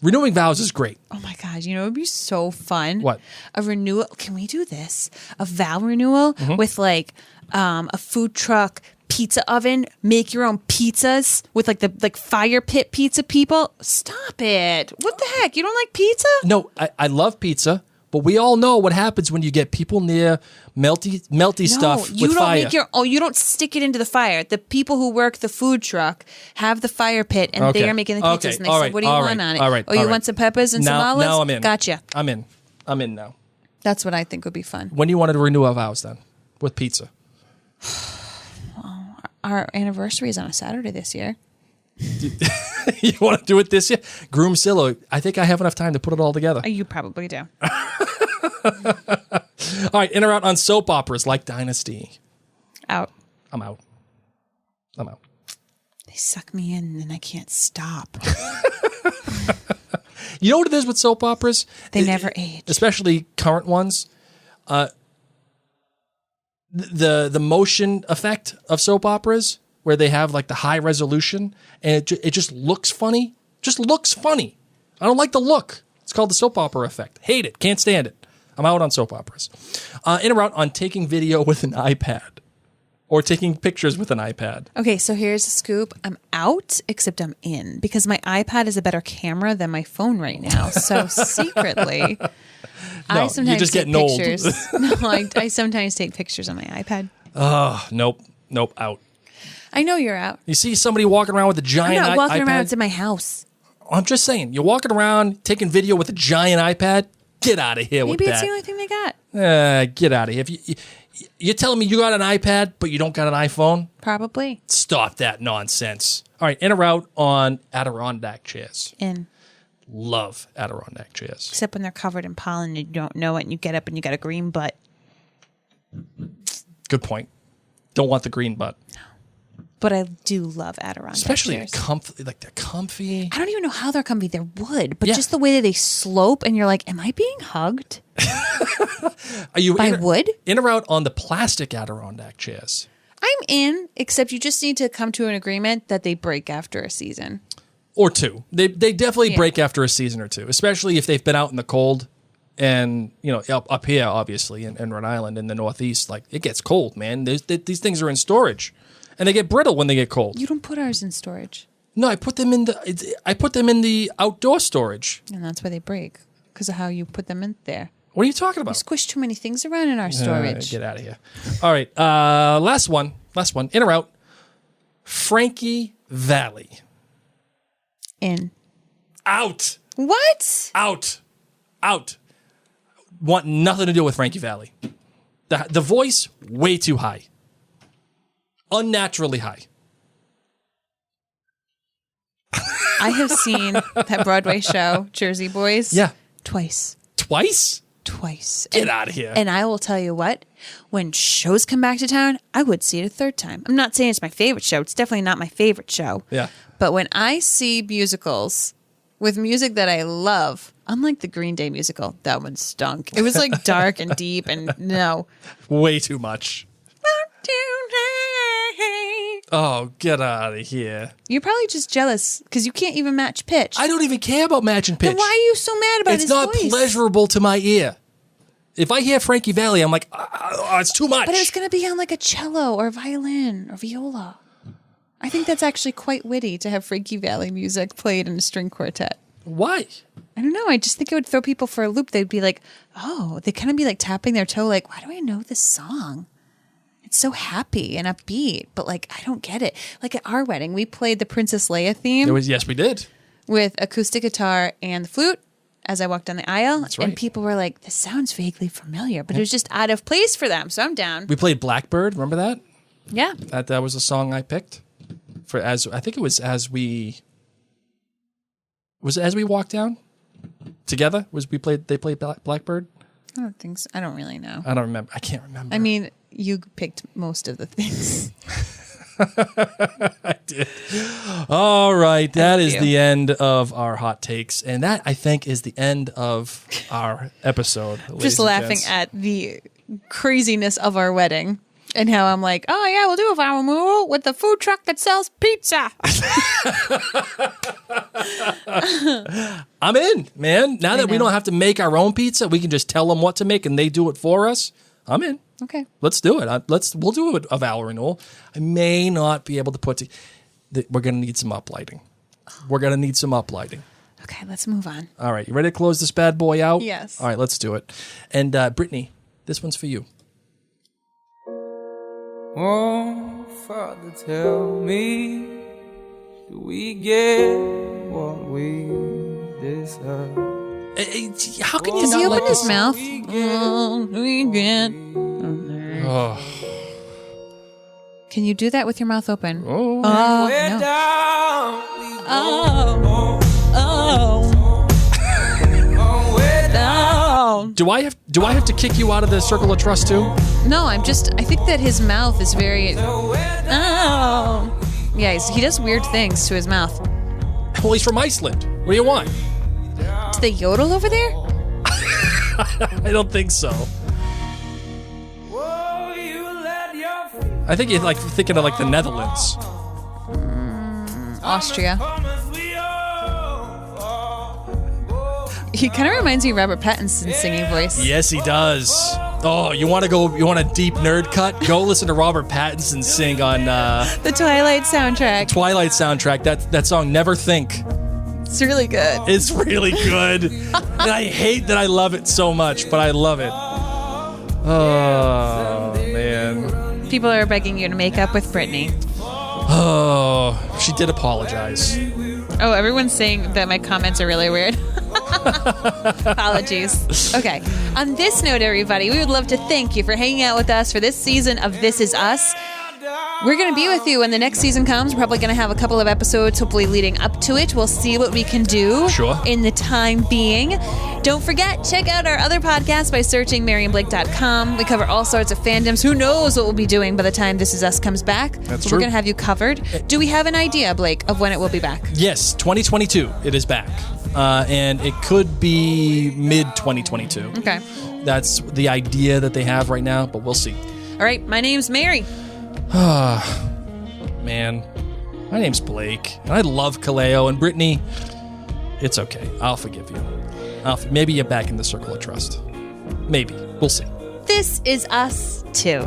Renewing vows is great. Oh my God, you know, it would be so fun. What? A renewal. Can we do this? A vow renewal with like a food truck, pizza oven, make your own pizzas with like the fire pit pizza people. Stop it. What the heck? You don't like pizza? No, I love pizza, but we all know what happens when you get people near melty stuff with you don't fire. you don't stick it into the fire. The people who work the food truck have the fire pit and they are making the pizzas and they say, what do you want on it? All right. Oh, you want some peppers and some olives? Now I'm in. Gotcha. I'm in now. That's what I think would be fun. When do you want to renew our vows then? With pizza? Our anniversary is on a Saturday this year. You want to do it this year? Groomzilla. I think I have enough time to put it all together. You probably do. All right, in or out on soap operas like Dynasty? Out. I'm out. They suck me in and I can't stop. You know what it is with soap operas? They never age. Especially current ones. The motion effect of soap operas, where they have like the high resolution, and it just looks funny. Just looks funny. I don't like the look. It's called the soap opera effect. Hate it. Can't stand it. I'm out on soap operas. In or out on taking video with an iPad. Or taking pictures with an iPad. Okay, so here's a scoop. I'm out, except I'm in, because my iPad is a better camera than my phone right now. So secretly, I sometimes you're just take getting old. pictures. No, I sometimes take pictures on my iPad. Nope, out. I know you're out. You see somebody walking around with a I'm giant not walking iPad? around. It's in my house. I'm just saying, you're walking around taking video with a giant iPad. Get out of here with Maybe it's that. the only thing they got. Get out of here. You're telling me you got an iPad, but you don't got an iPhone? Probably. Stop that nonsense. All right, in or out on Adirondack chairs? In. Love Adirondack chairs. Except when they're covered in pollen and you don't know it and you get up and you got a green butt. Good point. Don't want the green butt. But I do love Adirondack Especially chairs. they're comfy. I don't even know how they're comfy. They're wood, but just the way that they slope and you're like, am I being hugged? Are you by wood? In or out on the plastic Adirondack chairs? I'm in, except you just need to come to an agreement that they break after a season. Or two. They definitely break after a season or two, especially if they've been out in the cold. And, you know, up here, obviously, in Rhode Island, in the Northeast, like, it gets cold, man. These things are in storage. And they get brittle when they get cold. You don't put ours in storage. No, I put them in the outdoor storage. And that's why they break, because of how you put them in there. What are you talking about? You squish too many things around in our storage. Get out of here. All right. Last one. In or out. Frankie Valli. In. Out. What? Out. Want nothing to do with Frankie Valli. The voice, way too high. Unnaturally high. I have seen that Broadway show, Jersey Boys. Yeah. Twice. Twice? Twice. Get out of here. And I will tell you what, when shows come back to town, I would see it a third time. I'm not saying it's my favorite show. It's definitely not my favorite show. Yeah. But when I see musicals with music that I love, unlike the Green Day musical, that one stunk. It was like dark and deep and no. Way too much. Oh, get out of here. You're probably just jealous because you can't even match pitch. I don't even care about matching pitch. Then why are you so mad about it's his not voice? pleasurable to my ear. If I hear Frankie Valli, I'm like, it's too much. But it was going to be on like a cello or violin or viola. I think that's actually quite witty to have Frankie Valli music played in a string quartet. Why? I don't know. I just think it would throw people for a loop. They'd be like, oh, they kind of be like tapping their toe, like, why do I know this song? It's so happy and upbeat, but like, I don't get it. Like at our wedding, we played the Princess Leia theme. Yes, we did. With acoustic guitar and the flute as I walked down the aisle. That's right. And people were like, this sounds vaguely familiar, but it was just out of place for them. So I'm down. We played Blackbird. Remember that? Yeah. That was a song I picked for I think it was as we walked down together. They played Blackbird? I don't think so. I don't really know. I don't remember. I can't remember. I mean, you picked most of the things. I did. All right. That is the end of our hot takes. And that, I think, is the end of our episode. Just laughing at the craziness of our wedding and how I'm like, oh, yeah, we'll do a viral move with the food truck that sells pizza. I'm in, man. Now that we don't have to make our own pizza, we can just tell them what to make and they do it for us. I'm in. Okay. Let's do it. We'll do a vow renewal. I may not be able to we're going to need some uplighting. Okay, let's move on. All right. You ready to close this bad boy out? Yes. All right, let's do it. And Brittany, this one's for you. Oh, Father, tell me, do we get what we deserve? How can you Does he not open like his this? mouth? Oh, we get. Oh. Can you do that with your mouth open? Oh. We're No. down, we go. We're down. Do I have to kick you out of the circle of trust too? No, I think that his mouth is very. Oh. Yeah, he does weird things to his mouth. Well, he's from Iceland. What do you want? Do they yodel over there? I don't think so. I think you're like thinking of like the Netherlands. Austria. He kind of reminds me of Robert Pattinson's singing voice. Yes, he does. Oh, you want a deep nerd cut? Go listen to Robert Pattinson sing on The Twilight soundtrack. That song, Never Think. It's really good. It's really good. And I hate that I love it so much, but I love it. Oh, man. People are begging you to make up with Brittany. Oh, she did apologize. Oh, everyone's saying that my comments are really weird. Apologies. Okay. On this note, everybody, we would love to thank you for hanging out with us for this season of This Is Us. We're going to be with you when the next season comes. We're probably going to have a couple of episodes, hopefully leading up to it. We'll see what we can do in the time being. Don't forget, check out our other podcasts by searching MarianBlake.com. We cover all sorts of fandoms. Who knows what we'll be doing by the time This Is Us comes back. That's We're true. going to have you covered. Do we have an idea, Blake, of when it will be back? Yes, 2022. It is back. And it could be mid-2022. Okay. That's the idea that they have right now, but we'll see. All right. My name's Mary. Man, my name's Blake, and I love Kaleo and Brittany. It's okay. I'll forgive you. Maybe you're back in the circle of trust. Maybe. We'll see. This is Us 2.